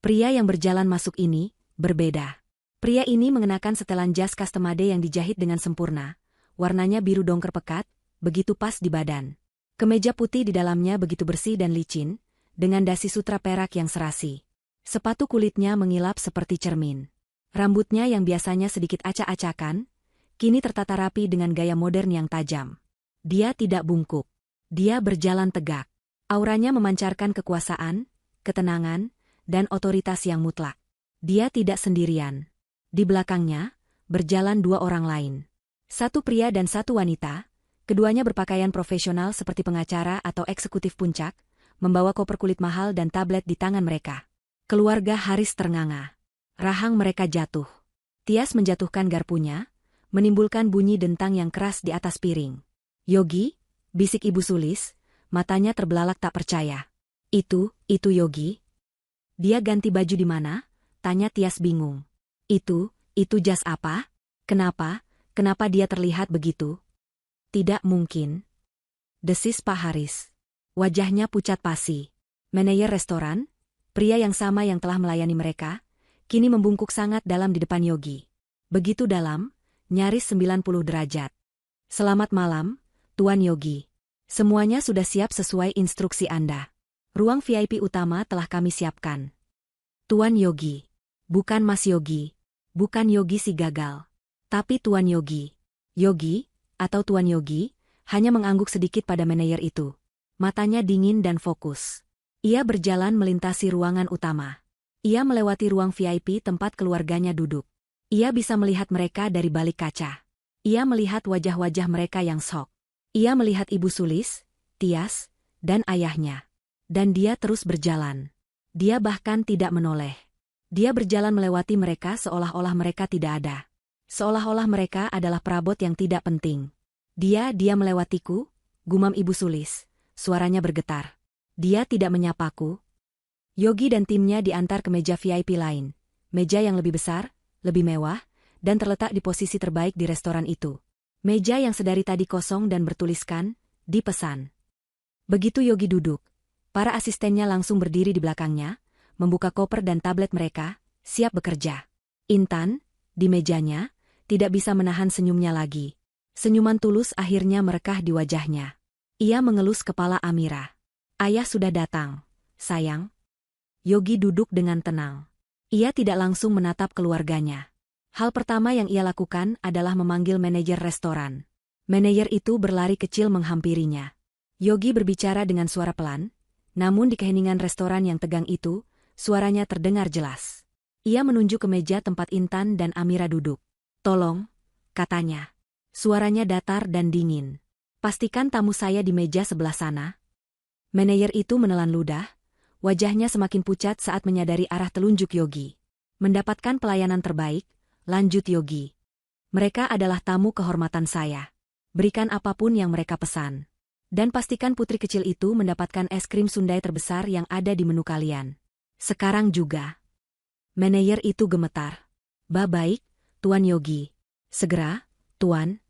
Pria yang berjalan masuk ini, berbeda. Pria ini mengenakan setelan jas custom-made yang dijahit dengan sempurna, warnanya biru dongker pekat, begitu pas di badan. Kemeja putih di dalamnya begitu bersih dan licin, dengan dasi sutra perak yang serasi. Sepatu kulitnya mengilap seperti cermin. Rambutnya yang biasanya sedikit acak-acakan, kini tertata rapi dengan gaya modern yang tajam. Dia tidak bungkuk. Dia berjalan tegak. Auranya memancarkan kekuasaan, ketenangan, dan otoritas yang mutlak. Dia tidak sendirian. Di belakangnya, berjalan 2 orang lain. Satu pria dan satu wanita, keduanya berpakaian profesional seperti pengacara atau eksekutif puncak, membawa koper kulit mahal dan tablet di tangan mereka. Keluarga Haris ternganga. Rahang mereka jatuh. Tias menjatuhkan garpunya, menimbulkan bunyi dentang yang keras di atas piring. Yogi, bisik Ibu Sulis, matanya terbelalak tak percaya. Itu Yogi? Dia ganti baju di mana? Tanya Tias bingung. Itu jas apa? Kenapa dia terlihat begitu? Tidak mungkin. Desis Pak Haris. Wajahnya pucat pasi. Manajer restoran, pria yang sama yang telah melayani mereka, kini membungkuk sangat dalam di depan Yogi. Begitu dalam, nyaris 90 derajat. Selamat malam, Tuan Yogi. Semuanya sudah siap sesuai instruksi Anda. Ruang VIP utama telah kami siapkan. Tuan Yogi. Bukan Mas Yogi. Bukan Yogi si gagal. Tapi Tuan Yogi. Yogi, atau Tuan Yogi, hanya mengangguk sedikit pada manajer itu. Matanya dingin dan fokus. Ia berjalan melintasi ruangan utama. Ia melewati ruang VIP tempat keluarganya duduk. Ia bisa melihat mereka dari balik kaca. Ia melihat wajah-wajah mereka yang shock. Ia melihat Ibu Sulis, Tias, dan ayahnya. Dan dia terus berjalan. Dia bahkan tidak menoleh. Dia berjalan melewati mereka seolah-olah mereka tidak ada. Seolah-olah mereka adalah perabot yang tidak penting. Dia melewatiku, gumam Ibu Sulis. Suaranya bergetar. Dia tidak menyapaku. Yogi dan timnya diantar ke meja VIP lain. Meja yang lebih besar, lebih mewah, dan terletak di posisi terbaik di restoran itu. Meja yang sedari tadi kosong dan bertuliskan, dipesan. Begitu Yogi duduk, para asistennya langsung berdiri di belakangnya, membuka koper dan tablet mereka, siap bekerja. Intan, di mejanya, tidak bisa menahan senyumnya lagi. Senyuman tulus akhirnya merekah di wajahnya. Ia mengelus kepala Amira. Ayah sudah datang, sayang. Yogi duduk dengan tenang. Ia tidak langsung menatap keluarganya. Hal pertama yang ia lakukan adalah memanggil manajer restoran. Manajer itu berlari kecil menghampirinya. Yogi berbicara dengan suara pelan, namun di keheningan restoran yang tegang itu, suaranya terdengar jelas. Ia menunjuk ke meja tempat Intan dan Amira duduk. Tolong, katanya. Suaranya datar dan dingin. Pastikan tamu saya di meja sebelah sana. Manajer itu menelan ludah, wajahnya semakin pucat saat menyadari arah telunjuk Yogi. Mendapatkan pelayanan terbaik, lanjut Yogi. Mereka adalah tamu kehormatan saya. Berikan apapun yang mereka pesan. Dan pastikan putri kecil itu mendapatkan es krim Sundai terbesar yang ada di menu kalian. Sekarang juga. Manajer itu gemetar. Baik, Tuan Yogi. Segera, Tuan.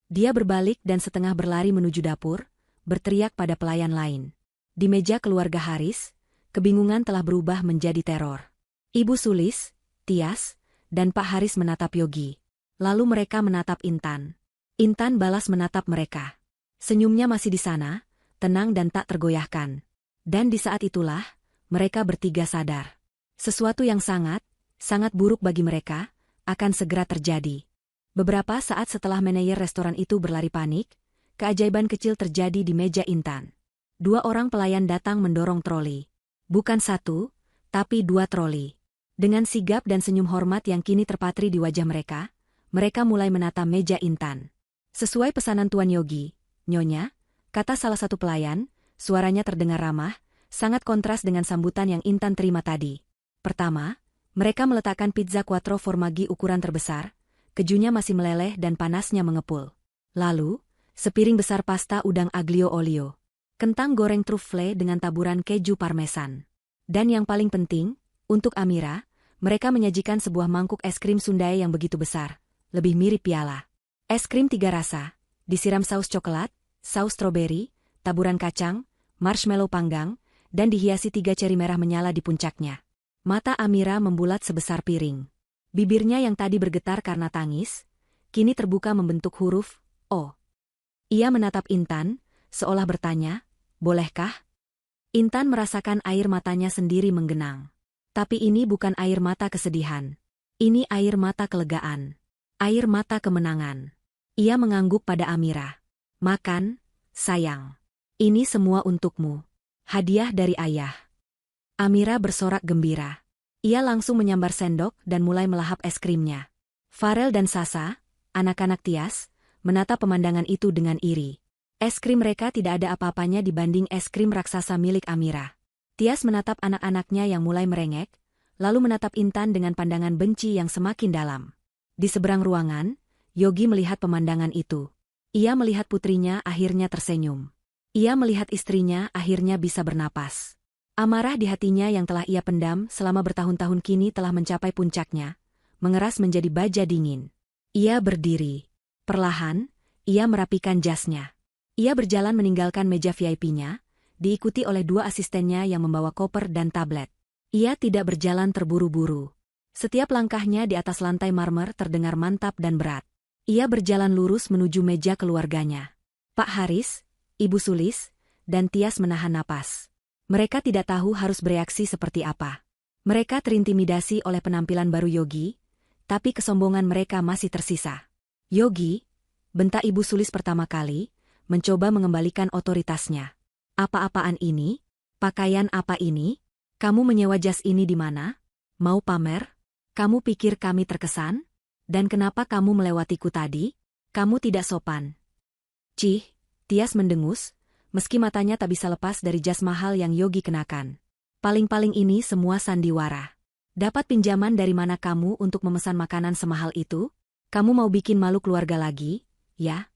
Dia berbalik dan setengah berlari menuju dapur, berteriak pada pelayan lain. Di meja keluarga Haris, kebingungan telah berubah menjadi teror. Ibu Sulis, Tias, dan Pak Haris menatap Yogi. Lalu mereka menatap Intan. Intan balas menatap mereka. Senyumnya masih di sana, tenang dan tak tergoyahkan. Dan di saat itulah, mereka bertiga sadar. Sesuatu yang sangat buruk bagi mereka, akan segera terjadi. Beberapa saat setelah manajer restoran itu berlari panik, keajaiban kecil terjadi di meja Intan. 2 orang pelayan datang mendorong troli. Bukan 1, tapi 2 troli. Dengan sigap dan senyum hormat yang kini terpatri di wajah mereka mulai menata meja Intan. Sesuai pesanan Tuan Yogi, Nyonya, kata salah satu pelayan, suaranya terdengar ramah, sangat kontras dengan sambutan yang Intan terima tadi. Pertama, mereka meletakkan pizza quattro formaggi ukuran terbesar, kejunya masih meleleh dan panasnya mengepul. Lalu, sepiring besar pasta udang aglio olio, kentang goreng truffle dengan taburan keju parmesan. Dan yang paling penting, untuk Amira, mereka menyajikan sebuah mangkuk es krim Sundai yang begitu besar, lebih mirip piala. Es krim 3 rasa, disiram saus coklat, saus stroberi, taburan kacang, marshmallow panggang, dan dihiasi 3 ceri merah menyala di puncaknya. Mata Amira membulat sebesar piring. Bibirnya yang tadi bergetar karena tangis, kini terbuka membentuk huruf O. Ia menatap Intan, seolah bertanya, bolehkah? Intan merasakan air matanya sendiri menggenang. Tapi ini bukan air mata kesedihan. Ini air mata kelegaan. Air mata kemenangan. Ia mengangguk pada Amira. Makan, sayang. Ini semua untukmu. Hadiah dari ayah. Amira bersorak gembira. Ia langsung menyambar sendok dan mulai melahap es krimnya. Farel dan Sasa, anak-anak Tias, menatap pemandangan itu dengan iri. Es krim mereka tidak ada apa-apanya dibanding es krim raksasa milik Amira. Tias menatap anak-anaknya yang mulai merengek, lalu menatap Intan dengan pandangan benci yang semakin dalam. Di seberang ruangan, Yogi melihat pemandangan itu. Ia melihat putrinya akhirnya tersenyum. Ia melihat istrinya akhirnya bisa bernapas. Amarah di hatinya yang telah ia pendam selama bertahun-tahun kini telah mencapai puncaknya, mengeras menjadi baja dingin. Ia berdiri. Perlahan, ia merapikan jasnya. Ia berjalan meninggalkan meja VIP-nya, diikuti oleh 2 asistennya yang membawa koper dan tablet. Ia tidak berjalan terburu-buru. Setiap langkahnya di atas lantai marmer terdengar mantap dan berat. Ia berjalan lurus menuju meja keluarganya. Pak Haris, Ibu Sulis, dan Tias menahan napas. Mereka tidak tahu harus bereaksi seperti apa. Mereka terintimidasi oleh penampilan baru Yogi, tapi kesombongan mereka masih tersisa. Yogi, bentak Ibu Sulis pertama kali, mencoba mengembalikan otoritasnya. Apa-apaan ini? Pakaian apa ini? Kamu menyewa jas ini di mana? Mau pamer? Kamu pikir kami terkesan? Dan kenapa kamu melewatiku tadi? Kamu tidak sopan. Cih, Tias mendengus, meski matanya tak bisa lepas dari jas mahal yang Yogi kenakan. Paling-paling ini semua sandiwara. Dapat pinjaman dari mana kamu untuk memesan makanan semahal itu? Kamu mau bikin malu keluarga lagi, ya?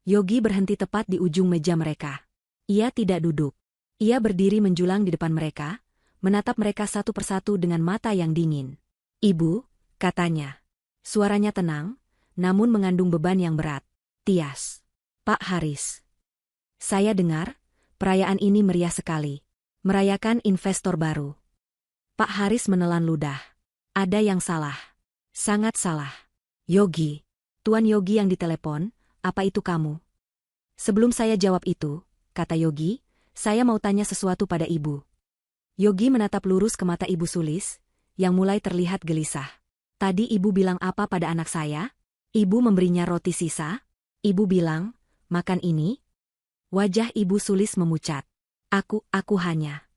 Yogi berhenti tepat di ujung meja mereka. Ia tidak duduk. Ia berdiri menjulang di depan mereka, menatap mereka satu persatu dengan mata yang dingin. Ibu, katanya. Suaranya tenang, namun mengandung beban yang berat. Tias. Pak Haris. Saya dengar, perayaan ini meriah sekali. Merayakan investor baru. Pak Haris menelan ludah. Ada yang salah. Sangat salah. Yogi. Tuan Yogi yang ditelepon, apa itu kamu? Sebelum saya jawab itu, kata Yogi, saya mau tanya sesuatu pada ibu. Yogi menatap lurus ke mata Ibu Sulis, yang mulai terlihat gelisah. Tadi ibu bilang apa pada anak saya? Ibu memberinya roti sisa? Ibu bilang, makan ini? Wajah Ibu Sulis memucat. Aku hanya.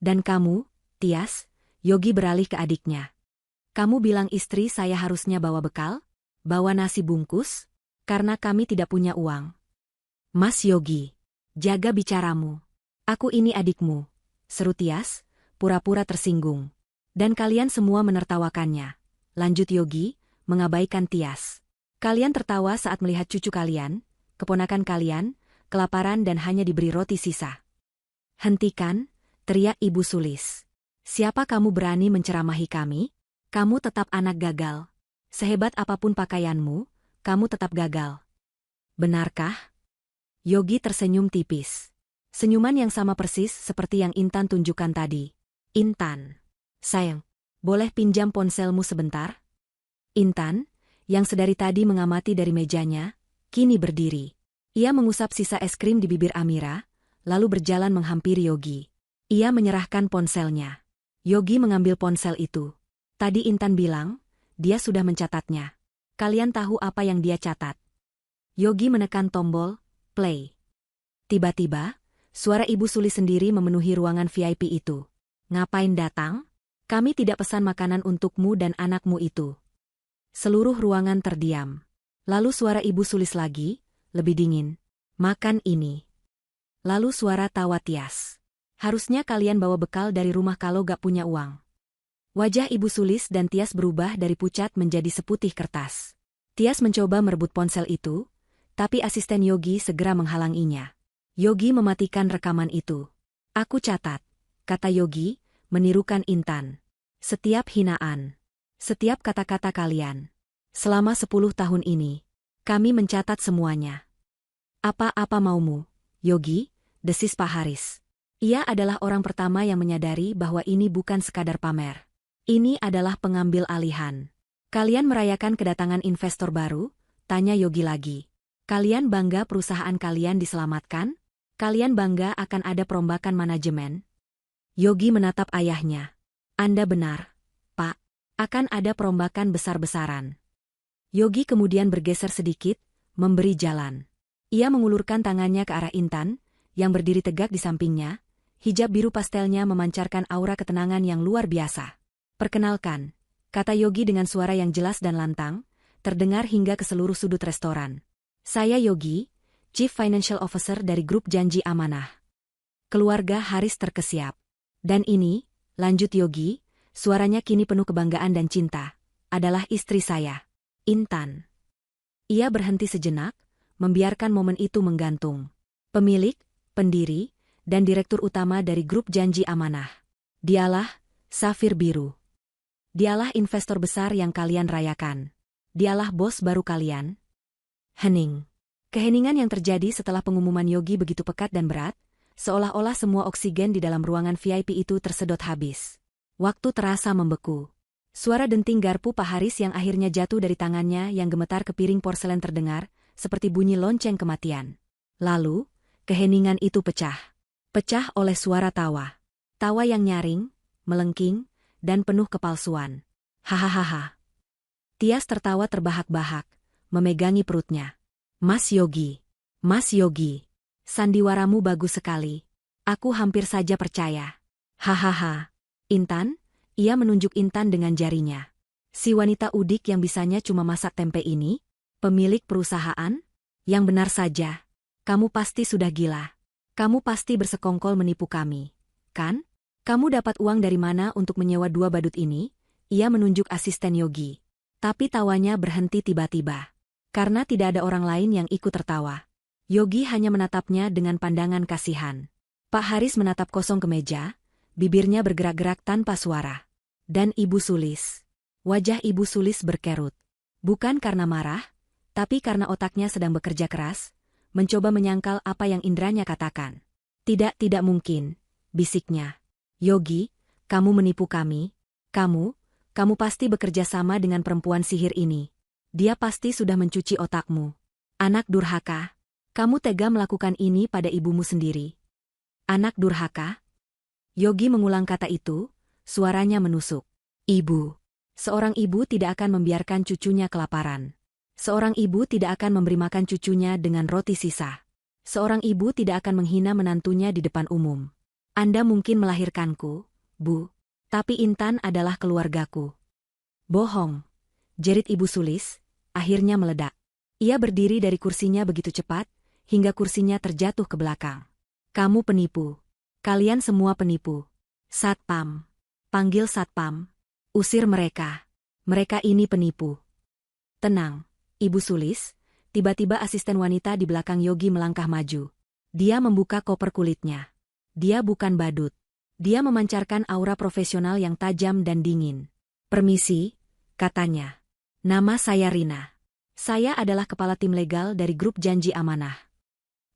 Dan kamu, Tias? Yogi beralih ke adiknya. Kamu bilang istri saya harusnya bawa bekal? Bawa nasi bungkus? Karena kami tidak punya uang. Mas Yogi. Jaga bicaramu. Aku ini adikmu, seru Tias, pura-pura tersinggung. Dan kalian semua menertawakannya. Lanjut Yogi, mengabaikan Tias. Kalian tertawa saat melihat cucu kalian, keponakan kalian, kelaparan dan hanya diberi roti sisa. Hentikan, teriak Ibu Sulis. Siapa kamu berani menceramahi kami? Kamu tetap anak gagal. Sehebat apapun pakaianmu, kamu tetap gagal. Benarkah? Yogi tersenyum tipis. Senyuman yang sama persis seperti yang Intan tunjukkan tadi. Intan. Sayang, boleh pinjam ponselmu sebentar? Intan, yang sedari tadi mengamati dari mejanya, kini berdiri. Ia mengusap sisa es krim di bibir Amira, lalu berjalan menghampiri Yogi. Ia menyerahkan ponselnya. Yogi mengambil ponsel itu. Tadi Intan bilang, dia sudah mencatatnya. Kalian tahu apa yang dia catat? Yogi menekan tombol play. Tiba-tiba, suara Ibu Sulis sendiri memenuhi ruangan VIP itu. Ngapain datang? Kami tidak pesan makanan untukmu dan anakmu itu. Seluruh ruangan terdiam. Lalu suara Ibu Sulis lagi, lebih dingin. Makan ini. Lalu suara tawa Tias. Harusnya kalian bawa bekal dari rumah kalau gak punya uang. Wajah Ibu Sulis dan Tias berubah dari pucat menjadi seputih kertas. Tias mencoba merebut ponsel itu, tapi asisten Yogi segera menghalanginya. Yogi mematikan rekaman itu. Aku catat, kata Yogi, menirukan Intan. Setiap hinaan, setiap kata-kata kalian. Selama 10 tahun ini, kami mencatat semuanya. Apa-apa maumu, Yogi, desis Pak Haris. Ia adalah orang pertama yang menyadari bahwa ini bukan sekadar pamer. Ini adalah pengambil alihan. Kalian merayakan kedatangan investor baru? Tanya Yogi lagi. Kalian bangga perusahaan kalian diselamatkan? Kalian bangga akan ada perombakan manajemen? Yogi menatap ayahnya. Anda benar, Pak. Akan ada perombakan besar-besaran. Yogi kemudian bergeser sedikit, memberi jalan. Ia mengulurkan tangannya ke arah Intan, yang berdiri tegak di sampingnya. Hijab biru pastelnya memancarkan aura ketenangan yang luar biasa. Perkenalkan, kata Yogi dengan suara yang jelas dan lantang, terdengar hingga ke seluruh sudut restoran. Saya Yogi, Chief Financial Officer dari Grup Janji Amanah. Keluarga Haris terkesiap. Dan ini, lanjut Yogi, suaranya kini penuh kebanggaan dan cinta, adalah istri saya, Intan. Ia berhenti sejenak, membiarkan momen itu menggantung. Pemilik, pendiri, dan direktur utama dari Grup Janji Amanah. Dialah Safir Biru. Dialah investor besar yang kalian rayakan. Dialah bos baru kalian. Hening. Keheningan yang terjadi setelah pengumuman Yogi begitu pekat dan berat, seolah-olah semua oksigen di dalam ruangan VIP itu tersedot habis. Waktu terasa membeku. Suara denting garpu Pak Haris yang akhirnya jatuh dari tangannya yang gemetar ke piring porselen terdengar, seperti bunyi lonceng kematian. Lalu, keheningan itu pecah. Pecah oleh suara tawa. Tawa yang nyaring, melengking, dan penuh kepalsuan. Hahaha. Tias tertawa terbahak-bahak, memegangi perutnya. Mas Yogi. Mas Yogi. Sandiwaramu bagus sekali. Aku hampir saja percaya. Hahaha. Intan? Ia menunjuk Intan dengan jarinya. Si wanita udik yang bisanya cuma masak tempe ini? Pemilik perusahaan? Yang benar saja. Kamu pasti sudah gila. Kamu pasti bersekongkol menipu kami. Kan? Kamu dapat uang dari mana untuk menyewa 2 badut ini? Ia menunjuk asisten Yogi. Tapi tawanya berhenti tiba-tiba. Karena tidak ada orang lain yang ikut tertawa. Yogi hanya menatapnya dengan pandangan kasihan. Pak Haris menatap kosong ke meja, bibirnya bergerak-gerak tanpa suara. Dan Ibu Sulis. Wajah Ibu Sulis berkerut. Bukan karena marah, tapi karena otaknya sedang bekerja keras, mencoba menyangkal apa yang indranya katakan. Tidak mungkin, bisiknya. Yogi, kamu menipu kami. Kamu pasti bekerja sama dengan perempuan sihir ini. Dia pasti sudah mencuci otakmu. Anak durhaka. Kamu tega melakukan ini pada ibumu sendiri. Anak durhaka? Yogi mengulang kata itu, suaranya menusuk. Ibu. Seorang ibu tidak akan membiarkan cucunya kelaparan. Seorang ibu tidak akan memberi makan cucunya dengan roti sisa. Seorang ibu tidak akan menghina menantunya di depan umum. Anda mungkin melahirkanku, Bu. Tapi Intan adalah keluargaku. Bohong. Jerit Ibu Sulis, akhirnya meledak. Ia berdiri dari kursinya begitu cepat, hingga kursinya terjatuh ke belakang. Kamu penipu. Kalian semua penipu. Satpam. Panggil Satpam. Usir mereka. Mereka ini penipu. Tenang, Ibu Sulis. Tiba-tiba asisten wanita di belakang Yogi melangkah maju. Dia membuka koper kulitnya. Dia bukan badut. Dia memancarkan aura profesional yang tajam dan dingin. Permisi, katanya. Nama saya Rina. Saya adalah kepala tim legal dari Grup Janji Amanah.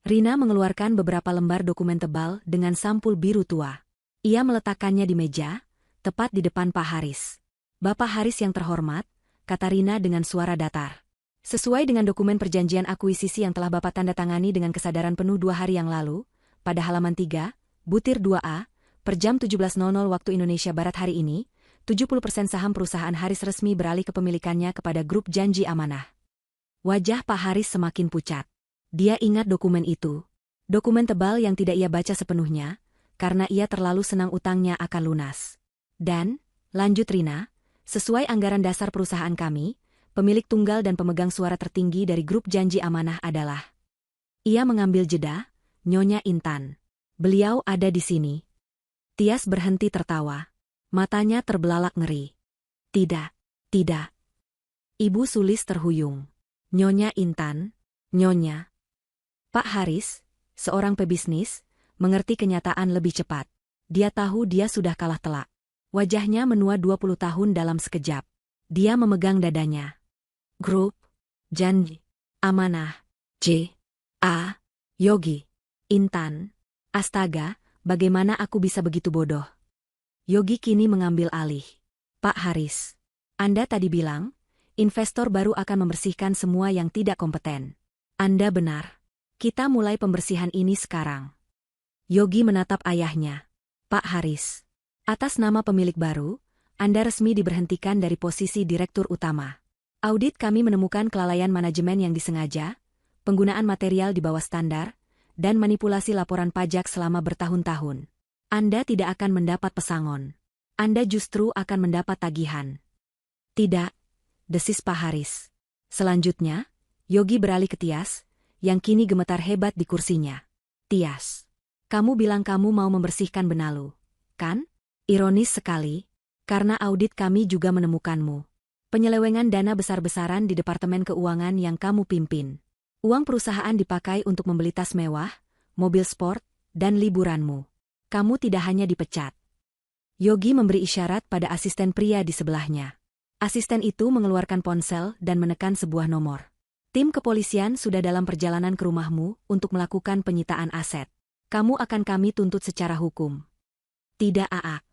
Rina mengeluarkan beberapa lembar dokumen tebal dengan sampul biru tua. Ia meletakkannya di meja, tepat di depan Pak Haris. Bapak Haris yang terhormat, kata Rina dengan suara datar. Sesuai dengan dokumen perjanjian akuisisi yang telah Bapak tanda tangani dengan kesadaran penuh 2 hari yang lalu, pada halaman 3, butir 2A, per jam 17.00 waktu Indonesia Barat hari ini, 70% saham perusahaan Haris resmi beralih kepemilikannya kepada Grup Janji Amanah. Wajah Pak Haris semakin pucat. Dia ingat dokumen itu. Dokumen tebal yang tidak ia baca sepenuhnya, karena ia terlalu senang utangnya akan lunas. Dan, Lanjut Rina, sesuai anggaran dasar perusahaan kami, pemilik tunggal dan pemegang suara tertinggi dari grup janji amanah adalah. Ia mengambil jeda, Nyonya Intan. Beliau ada di sini. Tias berhenti tertawa. Matanya terbelalak ngeri. Tidak, tidak. Ibu Sulis terhuyung. Nyonya Intan, Nyonya. Pak Haris, seorang pebisnis, mengerti kenyataan lebih cepat. Dia tahu dia sudah kalah telak. Wajahnya menua 20 tahun dalam sekejap. Dia memegang dadanya. Grup, janji, amanah, J. A. Yogi. Intan. Astaga, bagaimana aku bisa begitu bodoh? Yogi kini mengambil alih. Pak Haris, Anda tadi bilang, investor baru akan membersihkan semua yang tidak kompeten. Anda benar. Kita mulai pembersihan ini sekarang. Yogi menatap ayahnya. Pak Haris, atas nama pemilik baru, Anda resmi diberhentikan dari posisi direktur utama. Audit kami menemukan kelalaian manajemen yang disengaja, penggunaan material di bawah standar, dan manipulasi laporan pajak selama bertahun-tahun. Anda tidak akan mendapat pesangon. Anda justru akan mendapat tagihan. Tidak, desis Pak Haris. Selanjutnya, Yogi beralih ke Tias, yang kini gemetar hebat di kursinya. Tias, kamu bilang kamu mau membersihkan Benalu, kan? Ironis sekali, karena audit kami juga menemukanmu. Penyelewengan dana besar-besaran di Departemen Keuangan yang kamu pimpin. Uang perusahaan dipakai untuk membeli tas mewah, mobil sport, dan liburanmu. Kamu tidak hanya dipecat. Yogi memberi isyarat pada asisten pria di sebelahnya. Asisten itu mengeluarkan ponsel dan menekan sebuah nomor. Tim kepolisian sudah dalam perjalanan ke rumahmu untuk melakukan penyitaan aset. Kamu akan kami tuntut secara hukum. Tidak Aak.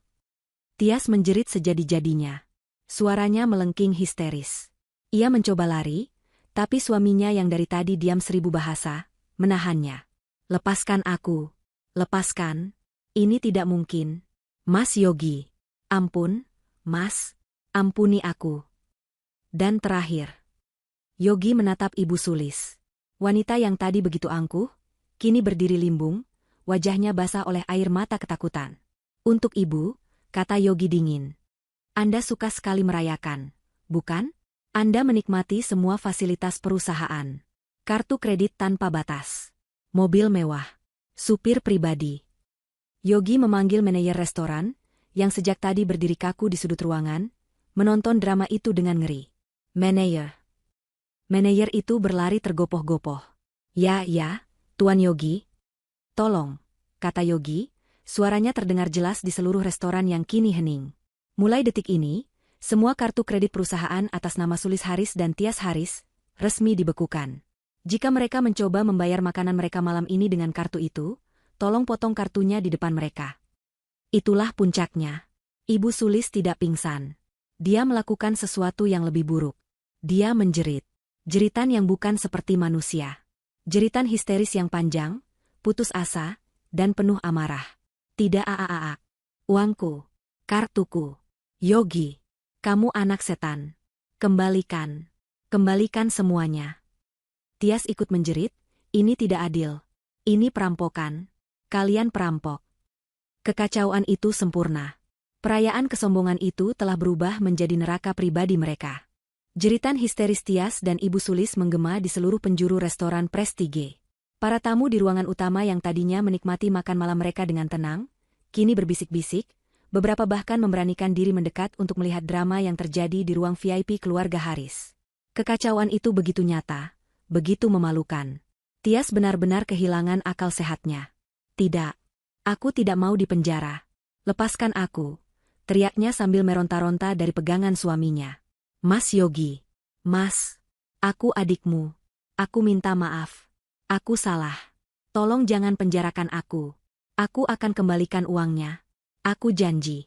Tias menjerit sejadi-jadinya. Suaranya melengking histeris. Ia mencoba lari, tapi suaminya yang dari tadi diam 1000 bahasa, menahannya. Lepaskan aku. Lepaskan. Ini tidak mungkin. Mas Yogi. Ampun, Mas. Ampuni aku. Dan terakhir. Yogi menatap Ibu Sulis. Wanita yang tadi begitu angkuh, kini berdiri limbung, wajahnya basah oleh air mata ketakutan. Untuk Ibu, kata Yogi dingin. Anda suka sekali merayakan, bukan? Anda menikmati semua fasilitas perusahaan. Kartu kredit tanpa batas. Mobil mewah. Supir pribadi. Yogi memanggil manajer restoran, yang sejak tadi berdiri kaku di sudut ruangan, menonton drama itu dengan ngeri. Manajer. Manajer itu berlari tergopoh-gopoh. Ya, Tuan Yogi. Tolong, kata Yogi, suaranya terdengar jelas di seluruh restoran yang kini hening. Mulai detik ini, semua kartu kredit perusahaan atas nama Sulis Haris dan Tias Haris, resmi dibekukan. Jika mereka mencoba membayar makanan mereka malam ini dengan kartu itu, tolong potong kartunya di depan mereka. Itulah puncaknya. Ibu Sulis tidak pingsan. Dia melakukan sesuatu yang lebih buruk. Dia menjerit. Jeritan yang bukan seperti manusia. Jeritan histeris yang panjang, putus asa, dan penuh amarah. Tidak Aak. Uangku. Kartuku. Yogi. Kamu anak setan. Kembalikan. Kembalikan semuanya. Tias ikut menjerit, ini tidak adil. Ini perampokan. Kalian perampok. Kekacauan itu sempurna. Perayaan kesombongan itu telah berubah menjadi neraka pribadi mereka. Jeritan histeris Tias dan Ibu Sulis menggema di seluruh penjuru restoran Prestige. Para tamu di ruangan utama yang tadinya menikmati makan malam mereka dengan tenang, kini berbisik-bisik, beberapa bahkan memberanikan diri mendekat untuk melihat drama yang terjadi di ruang VIP keluarga Haris. Kekacauan itu begitu nyata, begitu memalukan. Tias benar-benar kehilangan akal sehatnya. Tidak, aku tidak mau dipenjara. Lepaskan aku, teriaknya sambil meronta-ronta dari pegangan suaminya. Mas Yogi, Mas, aku adikmu. Aku minta maaf. Aku salah. Tolong jangan penjarakan aku. Aku akan kembalikan uangnya. Aku janji.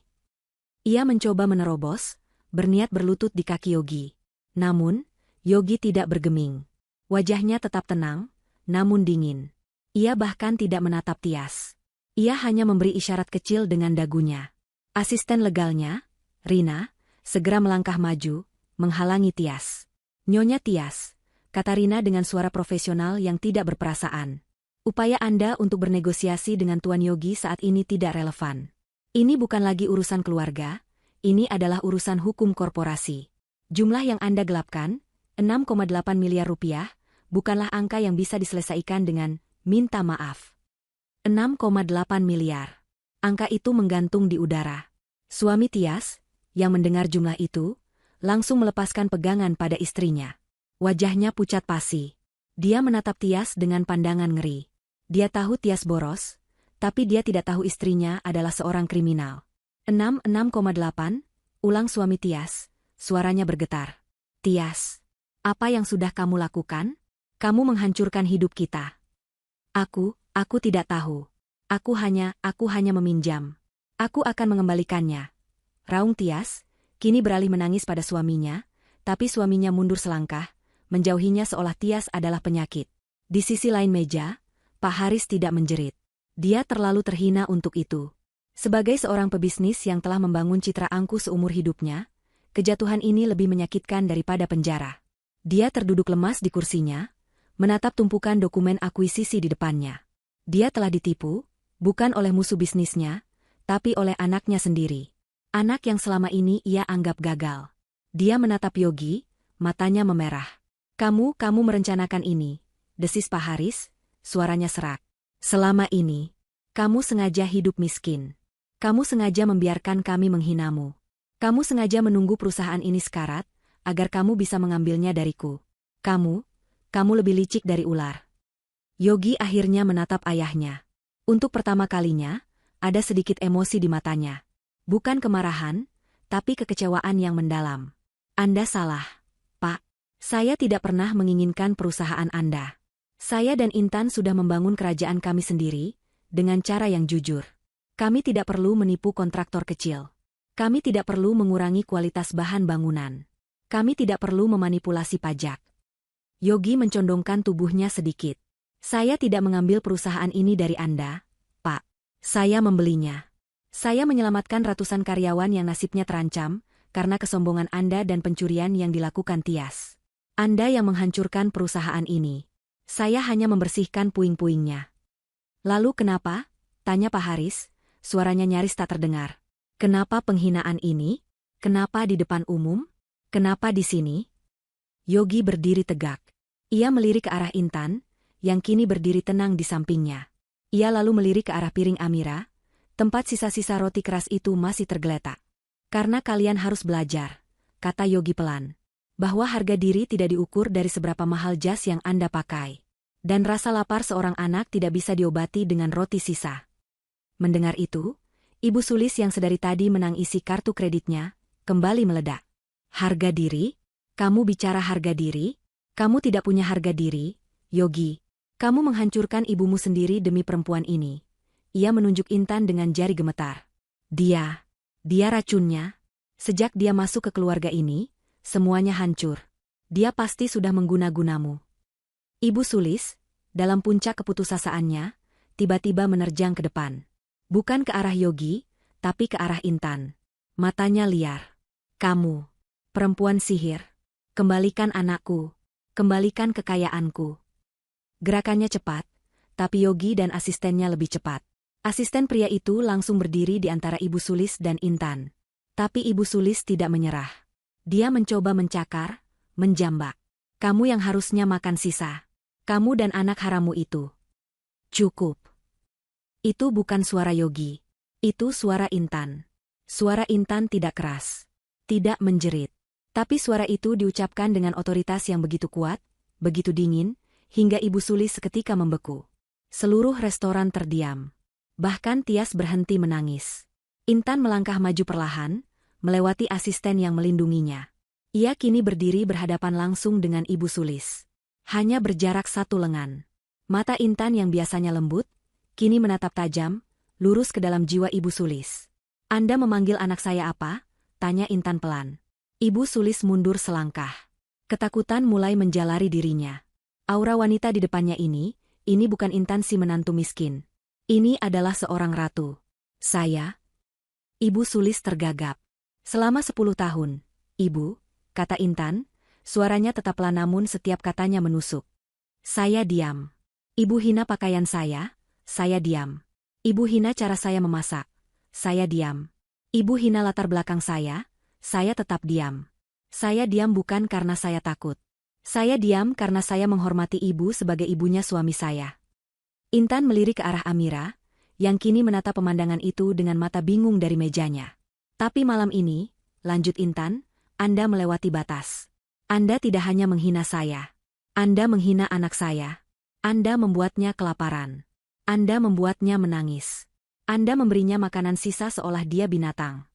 Ia mencoba menerobos, berniat berlutut di kaki Yogi. Namun, Yogi tidak bergeming. Wajahnya tetap tenang, namun dingin. Ia bahkan tidak menatap Tias. Ia hanya memberi isyarat kecil dengan dagunya. Asisten legalnya, Rina, segera melangkah maju, menghalangi Tias. Nyonya Tias, kata Rina dengan suara profesional yang tidak berperasaan. Upaya Anda untuk bernegosiasi dengan Tuan Yogi saat ini tidak relevan. Ini bukan lagi urusan keluarga, ini adalah urusan hukum korporasi. Jumlah yang Anda gelapkan, 6,8 miliar rupiah, bukanlah angka yang bisa diselesaikan dengan minta maaf. 6,8 miliar. Angka itu menggantung di udara. Suami Tias, yang mendengar jumlah itu, langsung melepaskan pegangan pada istrinya. Wajahnya pucat pasi. Dia menatap Tias dengan pandangan ngeri. Dia tahu Tias boros, tapi dia tidak tahu istrinya adalah seorang kriminal. 6,8, ulang suami Tias, suaranya bergetar. Tias, apa yang sudah kamu lakukan? Kamu menghancurkan hidup kita. Aku tidak tahu. Aku hanya meminjam. Aku akan mengembalikannya. Raung Tias, kini beralih menangis pada suaminya, tapi suaminya mundur selangkah, menjauhinya seolah Tias adalah penyakit. Di sisi lain meja, Pak Haris tidak menjerit. Dia terlalu terhina untuk itu. Sebagai seorang pebisnis yang telah membangun citra angkuh seumur hidupnya, kejatuhan ini lebih menyakitkan daripada penjara. Dia terduduk lemas di kursinya, menatap tumpukan dokumen akuisisi di depannya. Dia telah ditipu, bukan oleh musuh bisnisnya, tapi oleh anaknya sendiri. Anak yang selama ini ia anggap gagal. Dia menatap Yogi, matanya memerah. Kamu merencanakan ini, desis Pak Haris, suaranya serak. Selama ini, kamu sengaja hidup miskin. Kamu sengaja membiarkan kami menghinamu. Kamu sengaja menunggu perusahaan ini sekarat, agar kamu bisa mengambilnya dariku. Kamu lebih licik dari ular. Yogi akhirnya menatap ayahnya. Untuk pertama kalinya, ada sedikit emosi di matanya. Bukan kemarahan, tapi kekecewaan yang mendalam. Anda salah, Pak. Saya tidak pernah menginginkan perusahaan Anda. Saya dan Intan sudah membangun kerajaan kami sendiri, dengan cara yang jujur. Kami tidak perlu menipu kontraktor kecil. Kami tidak perlu mengurangi kualitas bahan bangunan. Kami tidak perlu memanipulasi pajak. Yogi mencondongkan tubuhnya sedikit. Saya tidak mengambil perusahaan ini dari Anda, Pak. Saya membelinya. Saya menyelamatkan ratusan karyawan yang nasibnya terancam karena kesombongan Anda dan pencurian yang dilakukan Tias. Anda yang menghancurkan perusahaan ini. Saya hanya membersihkan puing-puingnya. Lalu kenapa? Tanya Pak Haris, suaranya nyaris tak terdengar. Kenapa penghinaan ini? Kenapa di depan umum? Kenapa di sini? Yogi berdiri tegak. Ia melirik ke arah Intan, yang kini berdiri tenang di sampingnya. Ia lalu melirik ke arah piring Amira, tempat sisa-sisa roti keras itu masih tergeletak. Karena kalian harus belajar, kata Yogi pelan, bahwa harga diri tidak diukur dari seberapa mahal jas yang Anda pakai. Dan rasa lapar seorang anak tidak bisa diobati dengan roti sisa. Mendengar itu, Ibu Sulis yang sedari tadi menangisi kartu kreditnya, kembali meledak. Harga diri? Kamu bicara harga diri? Kamu tidak punya harga diri, Yogi. Kamu menghancurkan ibumu sendiri demi perempuan ini. Ia menunjuk Intan dengan jari gemetar. Dia racunnya. Sejak dia masuk ke keluarga ini, semuanya hancur. Dia pasti sudah mengguna-gunamu. Ibu Sulis, dalam puncak keputusasaannya, tiba-tiba menerjang ke depan. Bukan ke arah Yogi, tapi ke arah Intan. Matanya liar. Kamu, perempuan sihir. Kembalikan anakku. Kembalikan kekayaanku. Gerakannya cepat, tapi Yogi dan asistennya lebih cepat. Asisten pria itu langsung berdiri di antara Ibu Sulis dan Intan. Tapi Ibu Sulis tidak menyerah. Dia mencoba mencakar, menjambak. Kamu yang harusnya makan sisa. Kamu dan anak haramu itu. Cukup. Itu bukan suara Yogi. Itu suara Intan. Suara Intan tidak keras. Tidak menjerit. Tapi suara itu diucapkan dengan otoritas yang begitu kuat, begitu dingin, hingga Ibu Sulis seketika membeku. Seluruh restoran terdiam. Bahkan Tias berhenti menangis. Intan melangkah maju perlahan, melewati asisten yang melindunginya. Ia kini berdiri berhadapan langsung dengan Ibu Sulis. Hanya berjarak 1 lengan. Mata Intan yang biasanya lembut, kini menatap tajam, lurus ke dalam jiwa Ibu Sulis. Anda memanggil anak saya apa? Tanya Intan pelan. Ibu Sulis mundur selangkah. Ketakutan mulai menjalari dirinya. Aura wanita di depannya ini bukan Intan si menantu miskin. Ini adalah seorang ratu. Saya? Ibu Sulis tergagap. Selama 10 tahun, Ibu, kata Intan, suaranya tetaplah namun setiap katanya menusuk. Saya diam. Ibu hina pakaian saya diam. Ibu hina cara saya memasak, saya diam. Ibu hina latar belakang saya tetap diam. Saya diam bukan karena saya takut. Saya diam karena saya menghormati ibu sebagai ibunya suami saya. Intan melirik ke arah Amira, yang kini menatap pemandangan itu dengan mata bingung dari mejanya. Tapi malam ini, lanjut Intan, Anda melewati batas. Anda tidak hanya menghina saya. Anda menghina anak saya. Anda membuatnya kelaparan. Anda membuatnya menangis. Anda memberinya makanan sisa seolah dia binatang.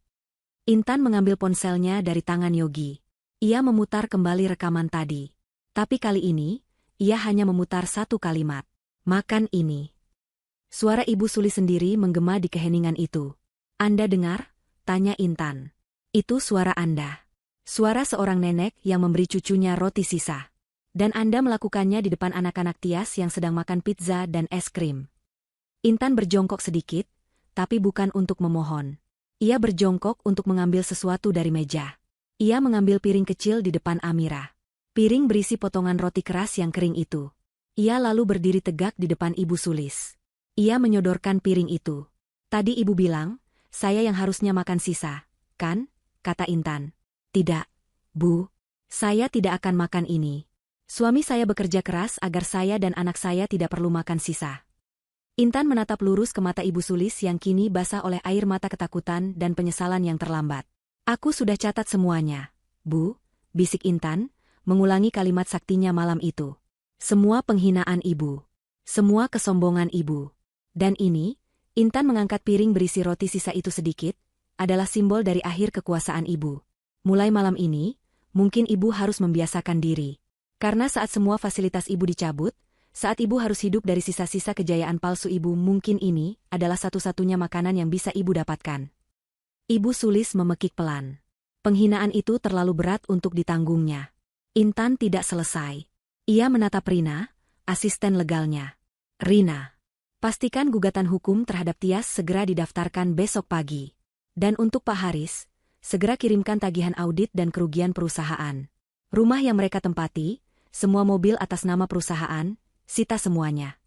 Intan mengambil ponselnya dari tangan Yogi. Ia memutar kembali rekaman tadi. Tapi kali ini, ia hanya memutar satu kalimat. Makan ini. Suara Ibu Sulis sendiri menggema di keheningan itu. Anda dengar? Tanya Intan. Itu suara Anda. Suara seorang nenek yang memberi cucunya roti sisa. Dan Anda melakukannya di depan anak-anak Tias yang sedang makan pizza dan es krim. Intan berjongkok sedikit, tapi bukan untuk memohon. Ia berjongkok untuk mengambil sesuatu dari meja. Ia mengambil piring kecil di depan Amira. Piring berisi potongan roti keras yang kering itu. Ia lalu berdiri tegak di depan Ibu Sulis. Ia menyodorkan piring itu. Tadi Ibu bilang, saya yang harusnya makan sisa, kan? Kata Intan. Tidak, Bu. Saya tidak akan makan ini. Suami saya bekerja keras agar saya dan anak saya tidak perlu makan sisa. Intan menatap lurus ke mata Ibu Sulis yang kini basah oleh air mata ketakutan dan penyesalan yang terlambat. Aku sudah catat semuanya, Bu, bisik Intan, mengulangi kalimat saktinya malam itu. Semua penghinaan Ibu. Semua kesombongan Ibu. Dan ini, Intan mengangkat piring berisi roti sisa itu sedikit, adalah simbol dari akhir kekuasaan Ibu. Mulai malam ini, mungkin Ibu harus membiasakan diri. Karena saat semua fasilitas Ibu dicabut, saat Ibu harus hidup dari sisa-sisa kejayaan palsu Ibu, mungkin ini adalah satu-satunya makanan yang bisa Ibu dapatkan. Ibu Sulis memekik pelan. Penghinaan itu terlalu berat untuk ditanggungnya. Intan tidak selesai. Ia menatap Rina, asisten legalnya. Rina, pastikan gugatan hukum terhadap Tias segera didaftarkan besok pagi. Dan untuk Pak Haris, segera kirimkan tagihan audit dan kerugian perusahaan. Rumah yang mereka tempati, semua mobil atas nama perusahaan, sita semuanya.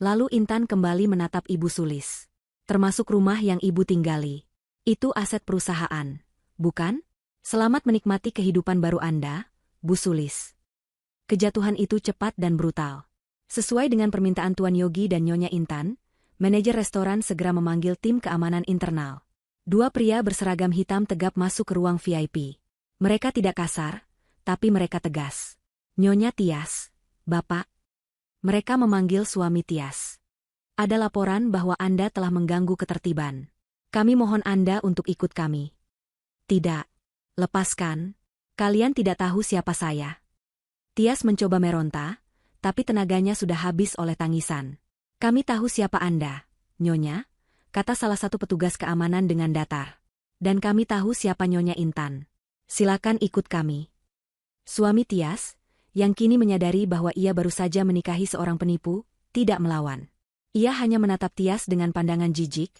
Lalu Intan kembali menatap Ibu Sulis. Termasuk rumah yang Ibu tinggali. Itu aset perusahaan, bukan? Selamat menikmati kehidupan baru Anda, Bu Sulis. Kejatuhan itu cepat dan brutal. Sesuai dengan permintaan Tuan Yogi dan Nyonya Intan, manajer restoran segera memanggil tim keamanan internal. Dua pria berseragam hitam tegap masuk ke ruang VIP. Mereka tidak kasar, tapi mereka tegas. Nyonya Tias, Bapak. Mereka memanggil suami Tias. Ada laporan bahwa Anda telah mengganggu ketertiban. Kami mohon Anda untuk ikut kami. Tidak. Lepaskan. Kalian tidak tahu siapa saya. Tias mencoba meronta, tapi tenaganya sudah habis oleh tangisan. Kami tahu siapa Anda, Nyonya, kata salah satu petugas keamanan dengan datar. Dan kami tahu siapa Nyonya Intan. Silakan ikut kami. Suami Tias, yang kini menyadari bahwa ia baru saja menikahi seorang penipu, tidak melawan. Ia hanya menatap Tias dengan pandangan jijik,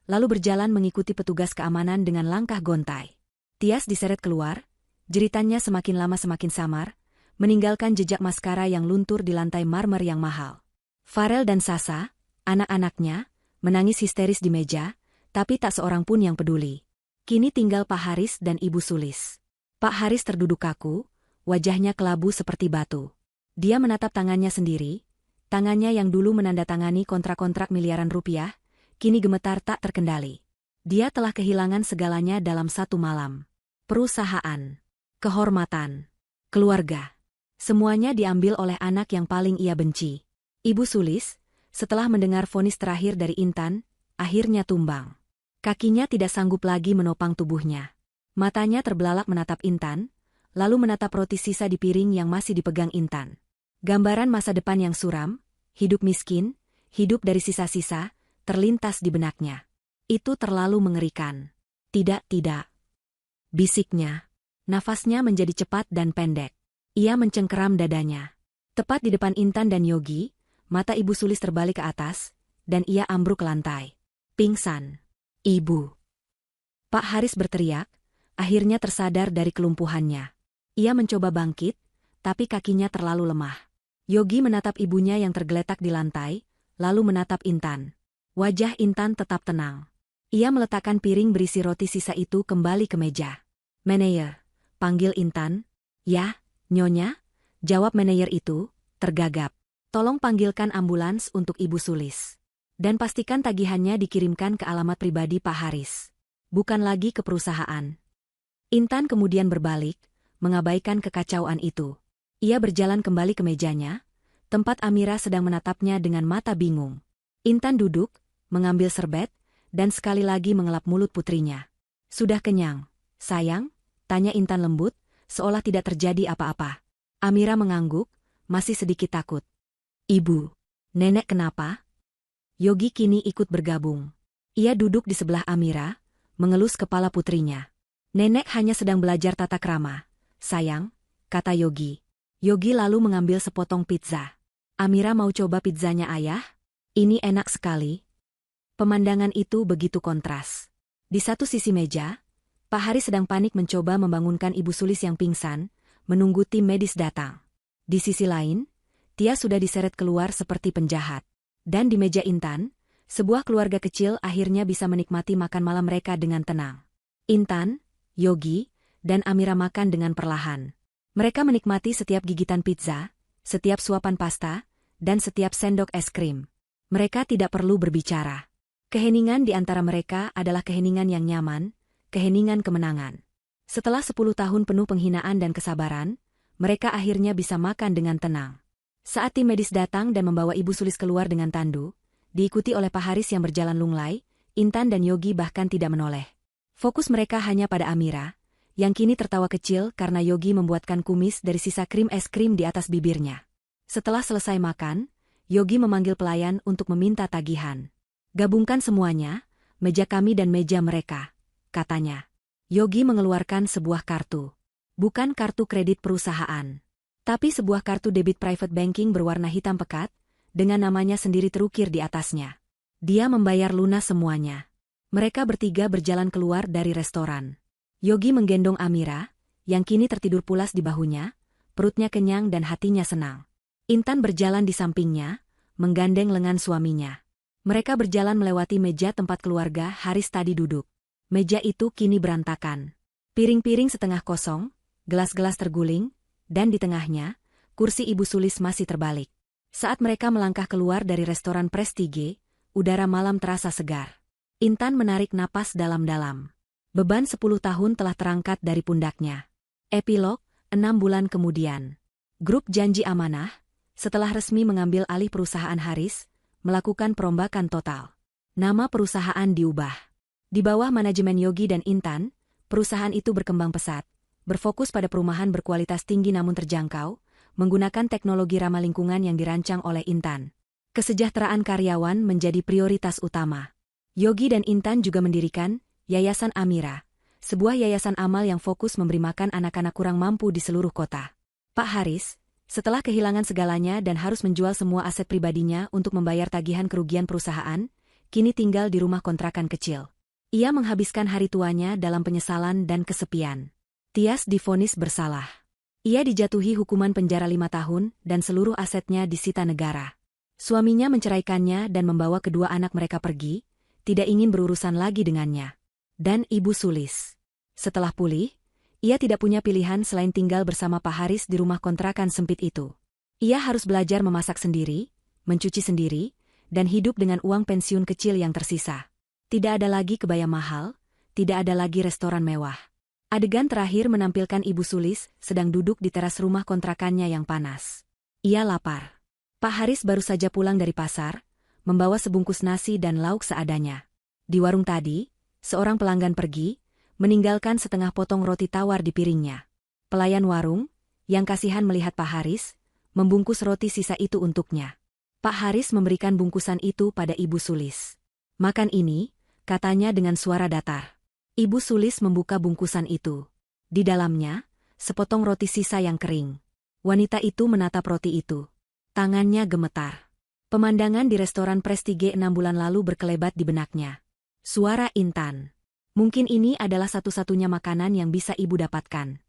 lalu berjalan mengikuti petugas keamanan dengan langkah gontai. Tias diseret keluar, jeritannya semakin lama semakin samar, meninggalkan jejak maskara yang luntur di lantai marmer yang mahal. Farel dan Sasa, anak-anaknya, menangis histeris di meja, tapi tak seorang pun yang peduli. Kini tinggal Pak Haris dan Ibu Sulis. Pak Haris terduduk kaku, wajahnya kelabu seperti batu. Dia menatap tangannya sendiri, tangannya yang dulu menandatangani kontrak-kontrak miliaran rupiah, kini gemetar tak terkendali. Dia telah kehilangan segalanya dalam satu malam. Perusahaan, kehormatan, keluarga. Semuanya diambil oleh anak yang paling ia benci. Ibu Sulis, setelah mendengar vonis terakhir dari Intan, akhirnya tumbang. Kakinya tidak sanggup lagi menopang tubuhnya. Matanya terbelalak menatap Intan, lalu menatap roti sisa di piring yang masih dipegang Intan. Gambaran masa depan yang suram, hidup miskin, hidup dari sisa-sisa, terlintas di benaknya. Itu terlalu mengerikan. Tidak. Bisiknya. Nafasnya menjadi cepat dan pendek. Ia mencengkeram dadanya. Tepat di depan Intan dan Yogi, mata Ibu Sulis terbalik ke atas, dan ia ambruk ke lantai. Pingsan. Ibu. Pak Haris berteriak, akhirnya tersadar dari kelumpuhannya. Ia mencoba bangkit, tapi kakinya terlalu lemah. Yogi menatap ibunya yang tergeletak di lantai, lalu menatap Intan. Wajah Intan tetap tenang. Ia meletakkan piring berisi roti sisa itu kembali ke meja. "Manajer," panggil Intan. "Ya, Nyonya," jawab manajer itu, tergagap. "Tolong panggilkan ambulans untuk Ibu Sulis. Dan pastikan tagihannya dikirimkan ke alamat pribadi Pak Haris. Bukan lagi ke perusahaan." Intan kemudian berbalik, mengabaikan kekacauan itu. Ia berjalan kembali ke mejanya, tempat Amira sedang menatapnya dengan mata bingung. Intan duduk, mengambil serbet, dan sekali lagi mengelap mulut putrinya. "Sudah kenyang, sayang?" tanya Intan lembut, seolah tidak terjadi apa-apa. Amira mengangguk, masih sedikit takut. "Ibu, nenek kenapa?" Yogi kini ikut bergabung. Ia duduk di sebelah Amira, mengelus kepala putrinya. "Nenek hanya sedang belajar tata krama, sayang," kata Yogi. Yogi lalu mengambil sepotong pizza. "Amira mau coba pizzanya ayah? Ini enak sekali." Pemandangan itu begitu kontras. Di satu sisi meja, Pak Haris sedang panik mencoba membangunkan Ibu Sulis yang pingsan, menunggu tim medis datang. Di sisi lain, Tia sudah diseret keluar seperti penjahat. Dan di meja Intan, sebuah keluarga kecil akhirnya bisa menikmati makan malam mereka dengan tenang. Intan, Yogi, dan Amira makan dengan perlahan. Mereka menikmati setiap gigitan pizza, setiap suapan pasta, dan setiap sendok es krim. Mereka tidak perlu berbicara. Keheningan di antara mereka adalah keheningan yang nyaman, keheningan kemenangan. Setelah 10 tahun penuh penghinaan dan kesabaran, mereka akhirnya bisa makan dengan tenang. Saat tim medis datang dan membawa Ibu Sulis keluar dengan tandu, diikuti oleh Pak Haris yang berjalan lunglai, Intan dan Yogi bahkan tidak menoleh. Fokus mereka hanya pada Amira, yang kini tertawa kecil karena Yogi membuatkan kumis dari sisa krim es krim di atas bibirnya. Setelah selesai makan, Yogi memanggil pelayan untuk meminta tagihan. "Gabungkan semuanya, meja kami dan meja mereka," katanya. Yogi mengeluarkan sebuah kartu. Bukan kartu kredit perusahaan, tapi sebuah kartu debit private banking berwarna hitam pekat, dengan namanya sendiri terukir di atasnya. Dia membayar lunas semuanya. Mereka bertiga berjalan keluar dari restoran. Yogi menggendong Amira, yang kini tertidur pulas di bahunya, perutnya kenyang dan hatinya senang. Intan berjalan di sampingnya, menggandeng lengan suaminya. Mereka berjalan melewati meja tempat keluarga Haris tadi duduk. Meja itu kini berantakan. Piring-piring setengah kosong, gelas-gelas terguling, dan di tengahnya, kursi Ibu Sulis masih terbalik. Saat mereka melangkah keluar dari restoran Prestige, udara malam terasa segar. Intan menarik napas dalam-dalam. Beban 10 tahun telah terangkat dari pundaknya. Epilog, 6 bulan kemudian. Grup Janji Amanah, setelah resmi mengambil alih perusahaan Haris, melakukan perombakan total. Nama perusahaan diubah. Di bawah manajemen Yogi dan Intan, perusahaan itu berkembang pesat, berfokus pada perumahan berkualitas tinggi namun terjangkau, menggunakan teknologi ramah lingkungan yang dirancang oleh Intan. Kesejahteraan karyawan menjadi prioritas utama. Yogi dan Intan juga mendirikan Yayasan Amira, sebuah yayasan amal yang fokus memberi makan anak-anak kurang mampu di seluruh kota. Pak Haris, setelah kehilangan segalanya dan harus menjual semua aset pribadinya untuk membayar tagihan kerugian perusahaan, kini tinggal di rumah kontrakan kecil. Ia menghabiskan hari tuanya dalam penyesalan dan kesepian. Tias divonis bersalah. Ia dijatuhi hukuman penjara 5 tahun dan seluruh asetnya disita negara. Suaminya menceraikannya dan membawa kedua anak mereka pergi, tidak ingin berurusan lagi dengannya. Dan Ibu Sulis. Setelah pulih, ia tidak punya pilihan selain tinggal bersama Pak Haris di rumah kontrakan sempit itu. Ia harus belajar memasak sendiri, mencuci sendiri, dan hidup dengan uang pensiun kecil yang tersisa. Tidak ada lagi kebaya mahal, tidak ada lagi restoran mewah. Adegan terakhir menampilkan Ibu Sulis sedang duduk di teras rumah kontrakannya yang panas. Ia lapar. Pak Haris baru saja pulang dari pasar, membawa sebungkus nasi dan lauk seadanya. Di warung tadi, seorang pelanggan pergi, meninggalkan setengah potong roti tawar di piringnya. Pelayan warung, yang kasihan melihat Pak Haris, membungkus roti sisa itu untuknya. Pak Haris memberikan bungkusan itu pada Ibu Sulis. "Makan ini," katanya dengan suara datar. Ibu Sulis membuka bungkusan itu. Di dalamnya, sepotong roti sisa yang kering. Wanita itu menatap roti itu. Tangannya gemetar. Pemandangan di restoran Prestige 6 bulan lalu berkelebat di benaknya. Suara Intan. Mungkin ini adalah satu-satunya makanan yang bisa ibu dapatkan.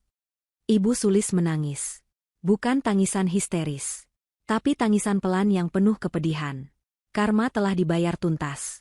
Ibu Sulis menangis. Bukan tangisan histeris, tapi tangisan pelan yang penuh kepedihan. Karma telah dibayar tuntas.